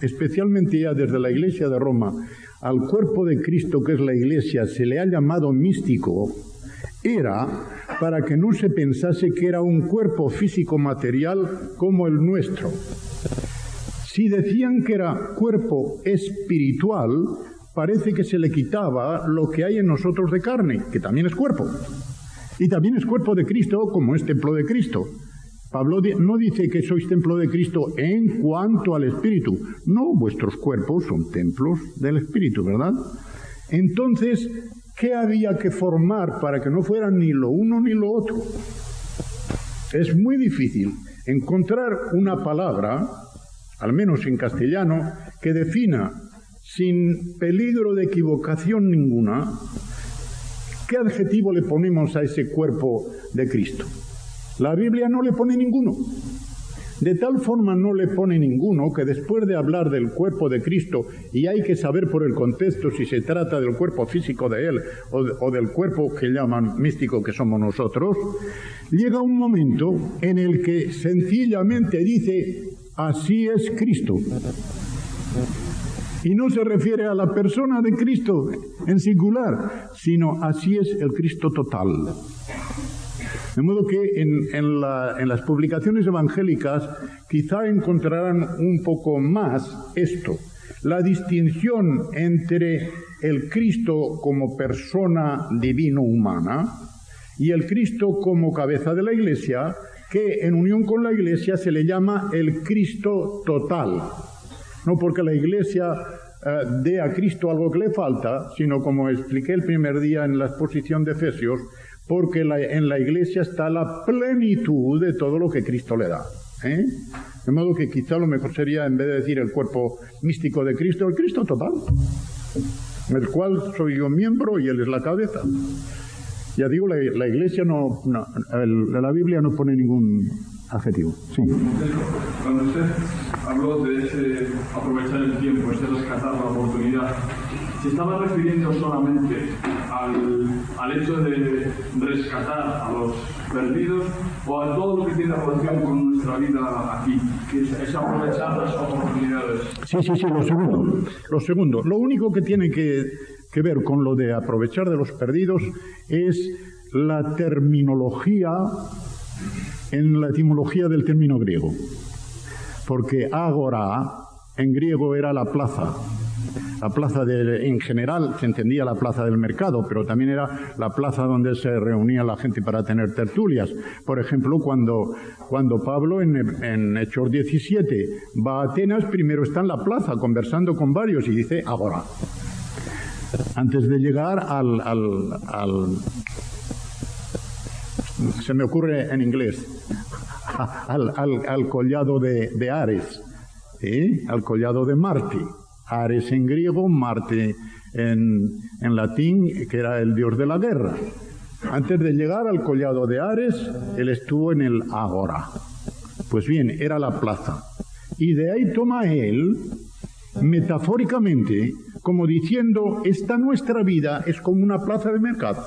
especialmente ya desde la Iglesia de Roma, al cuerpo de Cristo, que es la Iglesia, se le ha llamado místico, era para que no se pensase que era un cuerpo físico material como el nuestro. Si decían que era cuerpo espiritual, parece que se le quitaba lo que hay en nosotros de carne, que también es cuerpo. Y también es cuerpo de Cristo, como es templo de Cristo. Pablo no dice que sois templo de Cristo en cuanto al Espíritu. No, vuestros cuerpos son templos del Espíritu, ¿verdad? Entonces, ¿qué había que formar para que no fueran ni lo uno ni lo otro? Es muy difícil encontrar una palabra, al menos en castellano, que defina sin peligro de equivocación ninguna qué adjetivo le ponemos a ese cuerpo de Cristo. La Biblia no le pone ninguno. De tal forma no le pone ninguno que después de hablar del cuerpo de Cristo, y hay que saber por el contexto si se trata del cuerpo físico de Él o del cuerpo que llaman místico que somos nosotros, llega un momento en el que sencillamente dice, así es Cristo. Y no se refiere a la persona de Cristo en singular, sino así es el Cristo total. De modo que en las publicaciones evangélicas quizá encontrarán un poco más esto, la distinción entre el Cristo como persona divino-humana y el Cristo como cabeza de la Iglesia, que en unión con la Iglesia se le llama el Cristo total. No porque la Iglesia dé a Cristo algo que le falta, sino como expliqué el primer día en la exposición de Efesios, porque en la Iglesia está la plenitud de todo lo que Cristo le da. De modo que quizá lo mejor sería, en vez de decir el cuerpo místico de Cristo, el Cristo total, el cual soy yo miembro y Él es la cabeza. Ya digo, la Iglesia la Biblia no pone ningún adjetivo. Sí. Cuando usted habló de ese aprovechar el tiempo, ese rescatar la oportunidad, ¿se estaba refiriendo solamente al hecho de rescatar a los perdidos o a todo lo que tiene relación con nuestra vida aquí? Es aprovechar las oportunidades. Sí, lo segundo. Lo único que tiene que ver con lo de aprovechar de los perdidos es la terminología, en la etimología del término griego. Porque agora en griego era la plaza. La plaza en general se entendía la plaza del mercado, pero también era la plaza donde se reunía la gente para tener tertulias. Por ejemplo, cuando Pablo en Hechos 17 va a Atenas, primero está en la plaza conversando con varios y dice agora. Antes de llegar se me ocurre en inglés, al collado de Ares, al collado de Marte. Ares en griego, Marte en latín, que era el dios de la guerra. Antes de llegar al collado de Ares, él estuvo en el agora. Pues bien, era la plaza. Y de ahí toma él, metafóricamente, como diciendo, esta nuestra vida es como una plaza de mercado,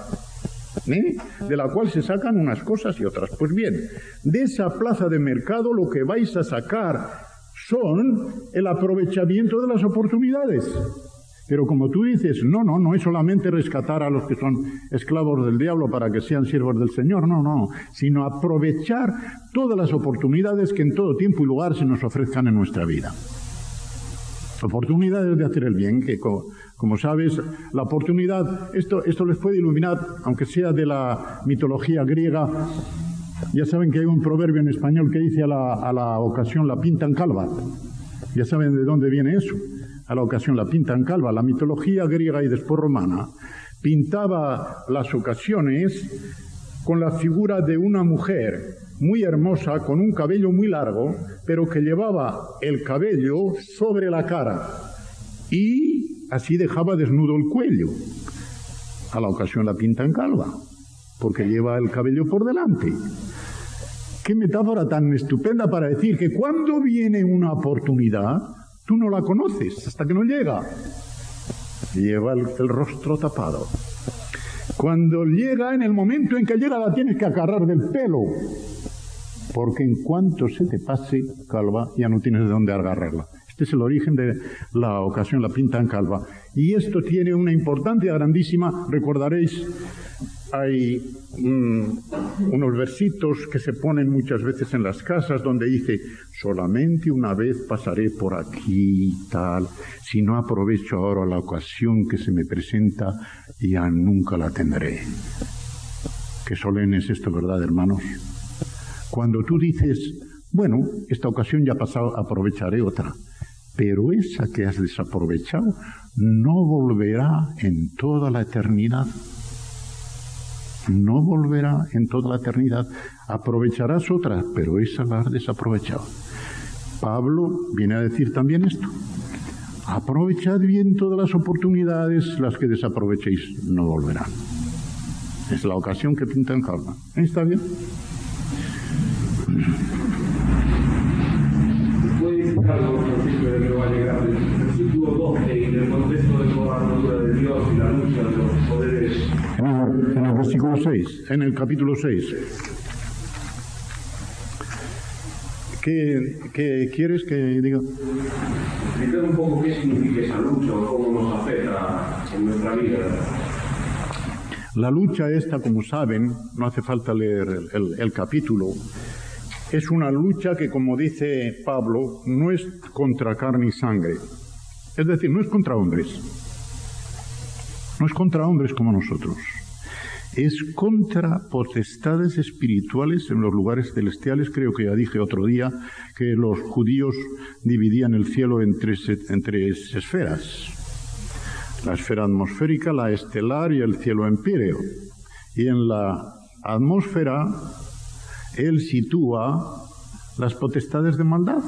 de la cual se sacan unas cosas y otras. Pues bien, de esa plaza de mercado lo que vais a sacar son el aprovechamiento de las oportunidades. Pero como tú dices, no es solamente rescatar a los que son esclavos del diablo para que sean siervos del Señor, no, sino aprovechar todas las oportunidades que en todo tiempo y lugar se nos ofrezcan en nuestra vida. Oportunidades de hacer el bien, que como sabes, la oportunidad, esto les puede iluminar, aunque sea de la mitología griega. Ya saben que hay un proverbio en español que dice a la ocasión la pintan calva. Ya saben de dónde viene eso. A la ocasión la pintan calva. La mitología griega y después romana pintaba las ocasiones con la figura de una mujer muy hermosa, con un cabello muy largo, pero que llevaba el cabello sobre la cara y así dejaba desnudo el cuello. A la ocasión la pintan calva, porque lleva el cabello por delante. Qué metáfora tan estupenda para decir que cuando viene una oportunidad, tú no la conoces hasta que no llega. Lleva el rostro tapado. Cuando llega, en el momento en que llega, la tienes que agarrar del pelo. Porque en cuanto se te pase calva, ya no tienes de dónde agarrarla. Este es el origen de la ocasión, la pintan calva. Y esto tiene una importancia grandísima. Recordaréis, hay unos versitos que se ponen muchas veces en las casas donde dice, solamente una vez pasaré por aquí, tal. Si no aprovecho ahora la ocasión que se me presenta, ya nunca la tendré. Qué solemne es esto, ¿verdad, hermanos? Cuando tú dices, bueno, esta ocasión ya ha pasado, aprovecharé otra. Pero esa que has desaprovechado no volverá en toda la eternidad. No volverá en toda la eternidad. Aprovecharás otra, pero esa la has desaprovechado. Pablo viene a decir también esto. Aprovechad bien todas las oportunidades, las que desaprovechéis no volverán. Es la ocasión que pintan calma. ¿Está bien? ¿Puede explicar algo principio de que va a llegar el versículo 12 y en el contexto de toda la armadura de Dios y la lucha de los poderes? En el versículo 6, en el capítulo 6. ¿Qué quieres que diga? Explicar un poco qué significa esa lucha o cómo nos afecta en nuestra vida. La lucha esta, como saben, no hace falta leer el capítulo, es una lucha que, como dice Pablo, no es contra carne y sangre. Es decir, no es contra hombres. No es contra hombres como nosotros. es contra potestades espirituales en los lugares celestiales. Creo que ya dije otro día que los judíos dividían el cielo en tres esferas: la esfera atmosférica, la estelar y el cielo empíreo. Y en la atmósfera él sitúa las potestades de maldad.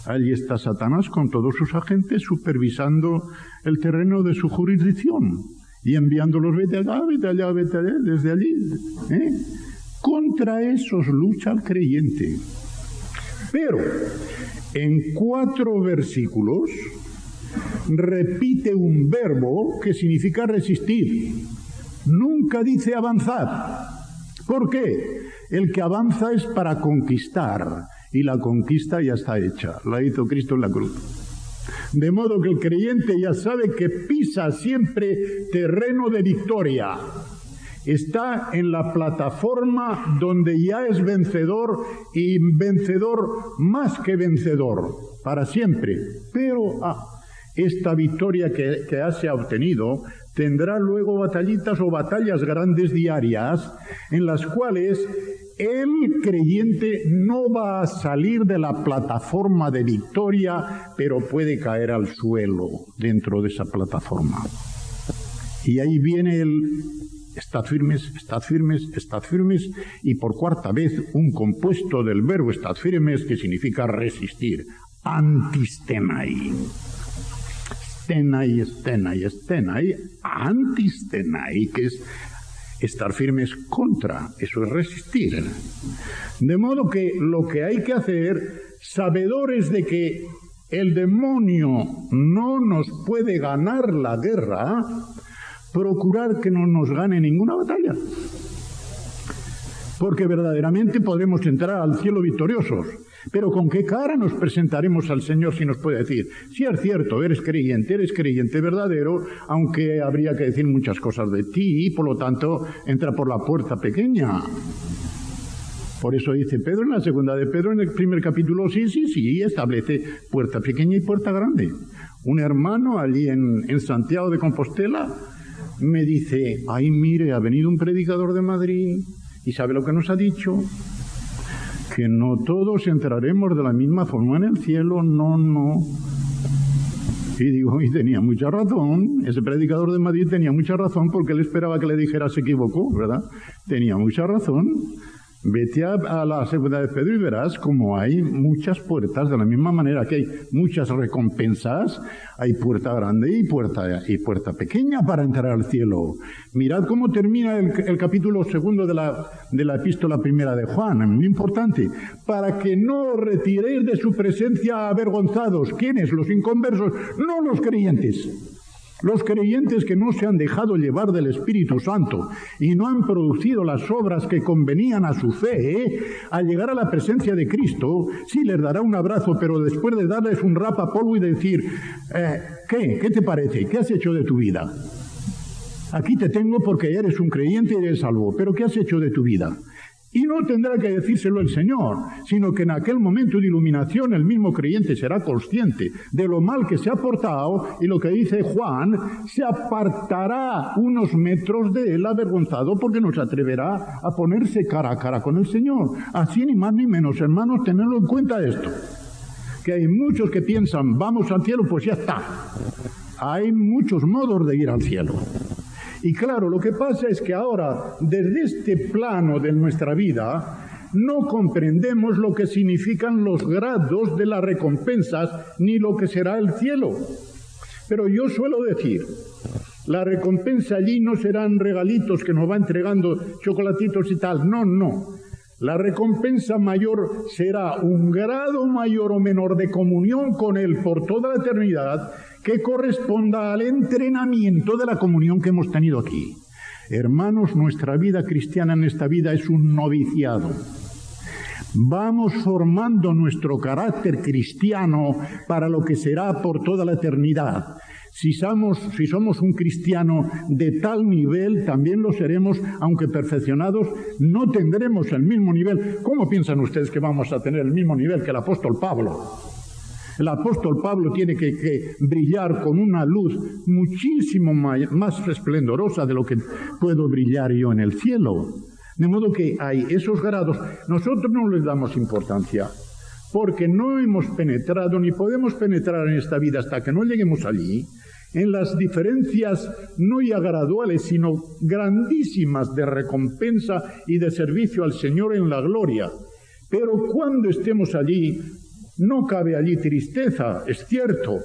Allí está Satanás con todos sus agentes supervisando el terreno de su jurisdicción y enviándolos: vete allá, desde allí. Contra esos lucha el creyente. Pero en 4 versículos repite un verbo que significa resistir. Nunca dice avanzar. ¿Por qué? El que avanza es para conquistar, y la conquista ya está hecha. La hizo Cristo en la cruz. De modo que el creyente ya sabe que pisa siempre terreno de victoria. Está en la plataforma donde ya es vencedor, y vencedor más que vencedor, para siempre. Pero esta victoria que se ha obtenido tendrá luego batallitas o batallas grandes diarias en las cuales el creyente no va a salir de la plataforma de victoria, pero puede caer al suelo dentro de esa plataforma. Y ahí viene el estad firmes, estad firmes, estad firmes, y por 4ª vez un compuesto del verbo estad firmes que significa resistir, antistenai. Stenai, antistenai, que es estar firmes contra, eso es resistir. De modo que lo que hay que hacer, sabedores de que el demonio no nos puede ganar la guerra, procurar que no nos gane ninguna batalla. Porque verdaderamente podremos entrar al cielo victoriosos. Pero ¿con qué cara nos presentaremos al Señor si nos puede decir: si es cierto, eres creyente verdadero, aunque habría que decir muchas cosas de ti, y por lo tanto entra por la puerta pequeña? Por eso dice Pedro en la 2 de Pedro, en el 1 capítulo, sí, establece puerta pequeña y puerta grande. Un hermano allí en Santiago de Compostela me dice: ay, mire, ha venido un predicador de Madrid, ¿y sabe lo que nos ha dicho? Que no todos entraremos de la misma forma en el cielo, no. Y digo, y tenía mucha razón, ese predicador de Madrid tenía mucha razón, porque él esperaba que le dijera se equivocó, ¿verdad? Tenía mucha razón. Vete a la 2 de Pedro y verás como hay muchas puertas, de la misma manera que hay muchas recompensas, hay puerta grande y puerta pequeña para entrar al cielo. Mirad cómo termina el capítulo 2 de la epístola 1 de Juan, muy importante: para que no os retiréis de su presencia avergonzados. ¿Quiénes? Los inconversos, no los creyentes. Los creyentes que no se han dejado llevar del Espíritu Santo y no han producido las obras que convenían a su fe, al llegar a la presencia de Cristo, sí les dará un abrazo, pero después de darles un rapapolvo y decir: ¿qué te parece? ¿Qué has hecho de tu vida? Aquí te tengo porque eres un creyente y eres salvo, pero ¿qué has hecho de tu vida? Y no tendrá que decírselo el Señor, sino que en aquel momento de iluminación el mismo creyente será consciente de lo mal que se ha portado, y lo que dice Juan, se apartará unos metros de él avergonzado, porque no se atreverá a ponerse cara a cara con el Señor. Así, ni más ni menos, hermanos, tenedlo en cuenta esto, que hay muchos que piensan: vamos al cielo, pues ya está. Hay muchos modos de ir al cielo. Y claro, lo que pasa es que ahora, desde este plano de nuestra vida, no comprendemos lo que significan los grados de las recompensas, ni lo que será el cielo. Pero yo suelo decir, la recompensa allí no serán regalitos que nos va entregando, chocolatitos y tal, no. La recompensa mayor será un grado mayor o menor de comunión con Él por toda la eternidad, que corresponda al entrenamiento de la comunión que hemos tenido aquí. Hermanos, nuestra vida cristiana en esta vida es un noviciado. Vamos formando nuestro carácter cristiano para lo que será por toda la eternidad. Si somos un cristiano de tal nivel, también lo seremos, aunque perfeccionados, no tendremos el mismo nivel. ¿Cómo piensan ustedes que vamos a tener el mismo nivel que el apóstol Pablo? El apóstol Pablo tiene que brillar con una luz muchísimo más esplendorosa de lo que puedo brillar yo en el cielo. De modo que hay esos grados. Nosotros no les damos importancia, porque no hemos penetrado ni podemos penetrar en esta vida hasta que no lleguemos allí, en las diferencias no ya graduales, sino grandísimas de recompensa y de servicio al Señor en la gloria. Pero cuando estemos allí, no cabe allí tristeza, es cierto,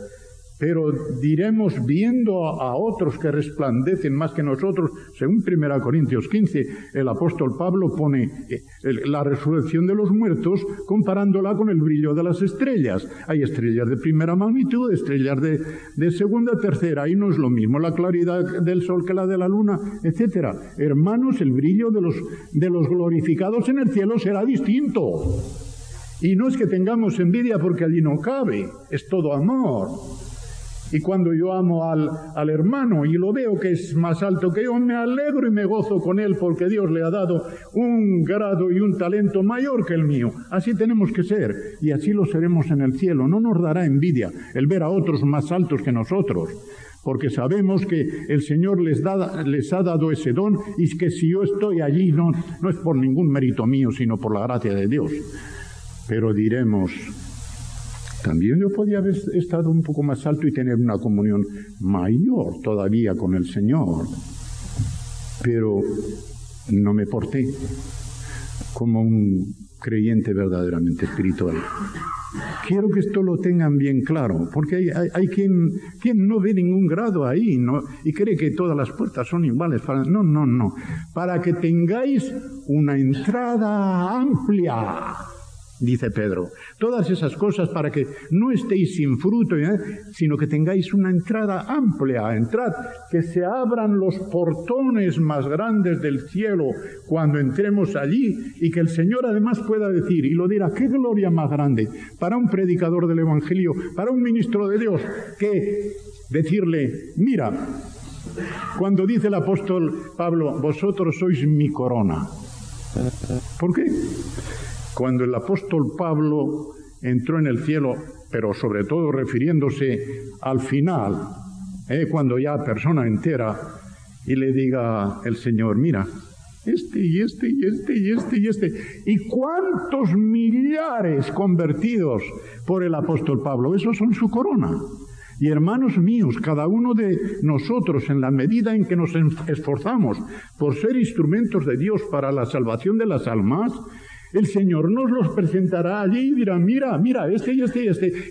pero diremos, viendo a otros que resplandecen más que nosotros, según 1 Corintios 15, el apóstol Pablo pone la resurrección de los muertos comparándola con el brillo de las estrellas. Hay estrellas de primera magnitud, estrellas de segunda, tercera, y no es lo mismo la claridad del sol que la de la luna, etc. Hermanos, el brillo de los glorificados en el cielo será distinto. Y no es que tengamos envidia porque allí no cabe, es todo amor. Y cuando yo amo al hermano y lo veo que es más alto que yo, me alegro y me gozo con él porque Dios le ha dado un grado y un talento mayor que el mío. Así tenemos que ser y así lo seremos en el cielo. No nos dará envidia el ver a otros más altos que nosotros, porque sabemos que el Señor les ha dado ese don y que si yo estoy allí no es por ningún mérito mío, sino por la gracia de Dios. Pero diremos, también yo podía haber estado un poco más alto y tener una comunión mayor todavía con el Señor, pero no me porté como un creyente verdaderamente espiritual. Quiero que esto lo tengan bien claro, porque hay quien no ve ningún grado ahí, ¿no? Y cree que todas las puertas son iguales. No. Para que tengáis una entrada amplia, dice Pedro. Todas esas cosas para que no estéis sin fruto, sino que tengáis una entrada amplia. Entrad, que se abran los portones más grandes del cielo cuando entremos allí y que el Señor además pueda decir, y lo dirá, qué gloria más grande para un predicador del Evangelio, para un ministro de Dios, que decirle, mira, cuando dice el apóstol Pablo, vosotros sois mi corona. ¿Por qué? Cuando el apóstol Pablo entró en el cielo, pero sobre todo refiriéndose al final, cuando ya persona entera, y le diga el Señor, mira, y este, y cuántos millares convertidos por el apóstol Pablo, esos son su corona. Y hermanos míos, cada uno de nosotros, en la medida en que nos esforzamos por ser instrumentos de Dios para la salvación de las almas, el Señor nos los presentará allí y dirá, mira, este,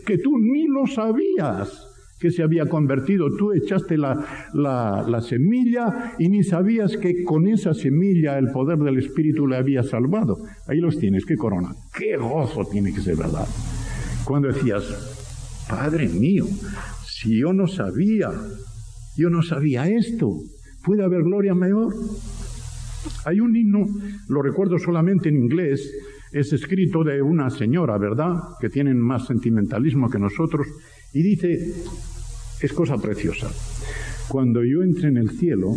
que tú ni lo sabías que se había convertido. Tú echaste la semilla y ni sabías que con esa semilla el poder del Espíritu le había salvado. Ahí los tienes, qué corona. Qué gozo tiene que ser, ¿verdad? Cuando decías, Padre mío, si yo no sabía esto, ¿puede haber gloria mayor? Hay un himno, lo recuerdo solamente en inglés, es escrito de una señora, ¿verdad?, que tienen más sentimentalismo que nosotros, y dice, es cosa preciosa, cuando yo entre en el cielo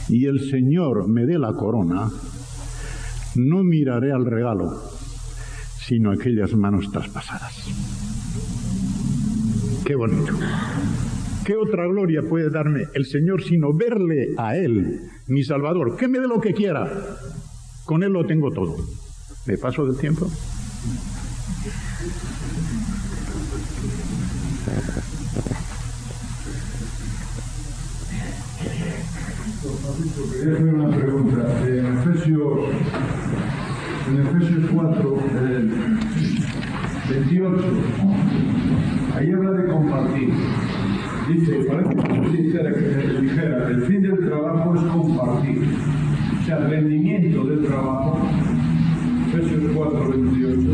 y el Señor me dé la corona, no miraré al regalo, sino aquellas manos traspasadas. ¡Qué bonito! ¿Qué otra gloria puede darme el Señor sino verle a Él, mi Salvador? Que me dé lo que quiera. Con Él lo tengo todo. ¿Me paso del tiempo? Quería hacer una pregunta. En Efesios 4, 28, ahí habla de compartir. Dice, parece que dijera que el fin del trabajo es compartir. O sea, el rendimiento del trabajo, Efesios 4, 28,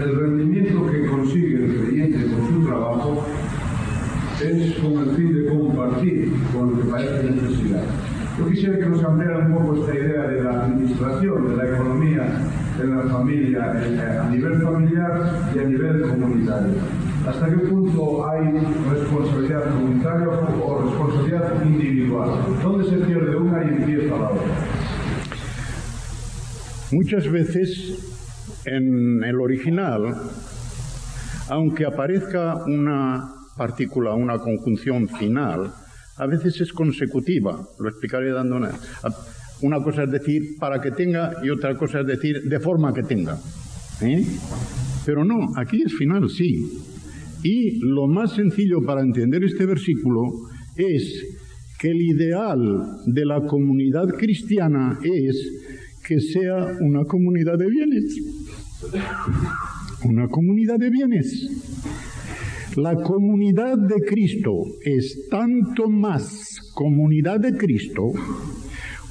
el rendimiento que consigue el creyente con su trabajo es con el fin de compartir con lo que parece necesidad. Yo quisiera que nos ampliara un poco esta idea de la administración, de la economía en la familia, a nivel familiar y a nivel comunitario. ¿Hasta qué punto hay responsabilidad comunitaria o responsabilidad individual? ¿Dónde se pierde una y empieza la otra? Muchas veces En el original, aunque aparezca una partícula, una conjunción final, a veces es consecutiva. Lo explicaré dando una cosa es decir para que tenga y otra cosa es decir de forma que tenga. Pero no, aquí es final, sí. Y lo más sencillo para entender este versículo es que el ideal de la comunidad cristiana es que sea una comunidad de bienes. Una comunidad de bienes. La comunidad de Cristo es tanto más comunidad de Cristo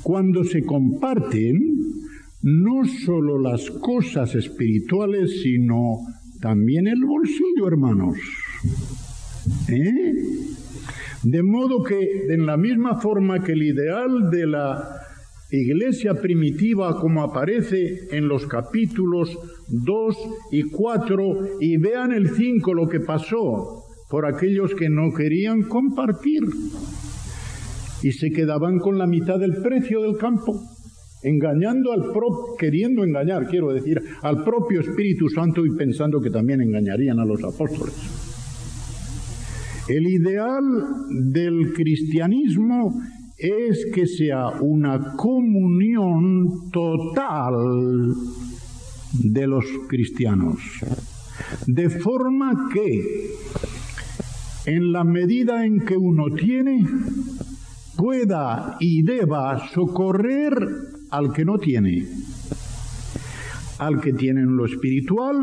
cuando se comparten no solo las cosas espirituales, sino también el bolsillo, hermanos. De modo que, en la misma forma que el ideal de la iglesia primitiva, como aparece en los capítulos 2 y 4, y vean el 5 lo que pasó por aquellos que no querían compartir y se quedaban con la mitad del precio del campo, engañando queriendo engañar, quiero decir, al propio Espíritu Santo y pensando que también engañarían a los apóstoles. El ideal del cristianismo es que sea una comunión total de los cristianos, de forma que en la medida en que uno tiene, pueda y deba socorrer al que no tiene, al que tiene en lo espiritual,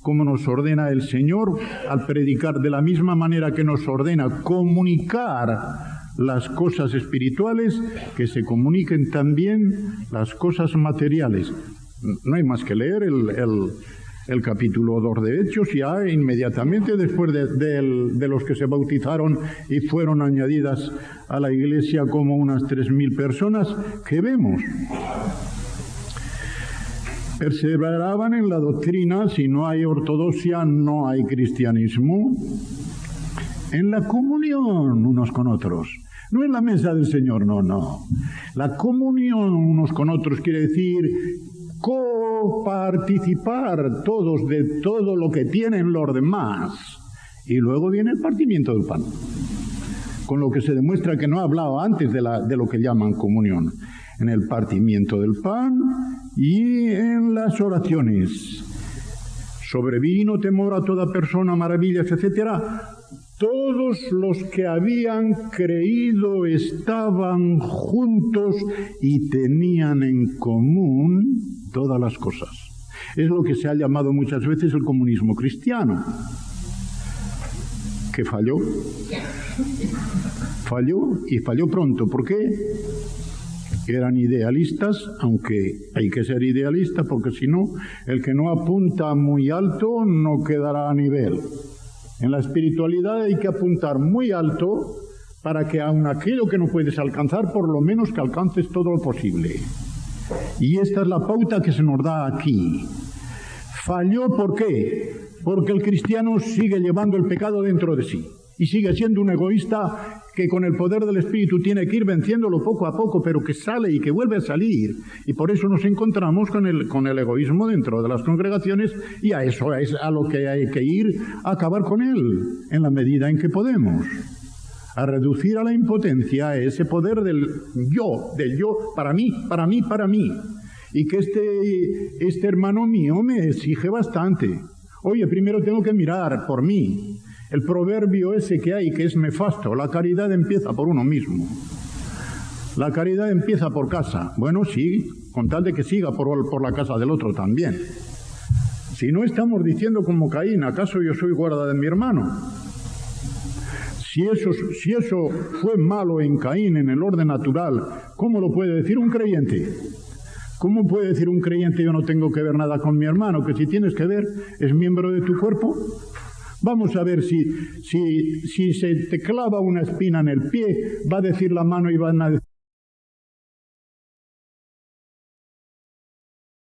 como nos ordena el Señor al predicar, de la misma manera que nos ordena comunicar las cosas espirituales, que se comuniquen también las cosas materiales. No hay más que leer el capítulo 2 de Hechos, ya inmediatamente después de los que se bautizaron y fueron añadidas a la iglesia como unas 3.000 personas, que vemos. Perseveraban en la doctrina. Si no hay ortodoxia, no hay cristianismo. En la comunión unos con otros. No en la mesa del Señor, no. La comunión unos con otros quiere decir coparticipar todos de todo lo que tienen los demás. Y luego viene el partimiento del pan, con lo que se demuestra que no ha hablado antes de lo que llaman comunión. En el partimiento del pan y en las oraciones. Sobrevino temor a toda persona, maravillas, etcétera. Todos los que habían creído estaban juntos y tenían en común todas las cosas. Es lo que se ha llamado muchas veces el comunismo cristiano, que falló. Y falló pronto. ¿Por qué? Eran idealistas, aunque hay que ser idealista, porque si no, el que no apunta muy alto no quedará a nivel. En la espiritualidad hay que apuntar muy alto para que aun aquello que no puedes alcanzar, por lo menos que alcances todo lo posible. Y esta es la pauta que se nos da aquí. Falló, ¿por qué? Porque el cristiano sigue llevando el pecado dentro de sí. Y sigue siendo un egoísta que con el poder del Espíritu tiene que ir venciéndolo poco a poco, pero que sale y que vuelve a salir. Y por eso nos encontramos con el egoísmo dentro de las congregaciones, y a eso es a lo que hay que ir a acabar con él, en la medida en que podemos. A reducir a la impotencia ese poder del yo, para mí. Y que este hermano mío me exige bastante. Oye, primero tengo que mirar por mí. El proverbio ese que hay, que es nefasto, la caridad empieza por uno mismo. La caridad empieza por casa. Bueno, sí, con tal de que siga por la casa del otro también. Si no estamos diciendo como Caín, ¿acaso yo soy guarda de mi hermano? Si eso fue malo en Caín, en el orden natural, ¿cómo lo puede decir un creyente? ¿Cómo puede decir un creyente yo no tengo que ver nada con mi hermano? Que si tienes que ver, es miembro de tu cuerpo. Vamos a ver si se te clava una espina en el pie, va a decir la mano y van a decir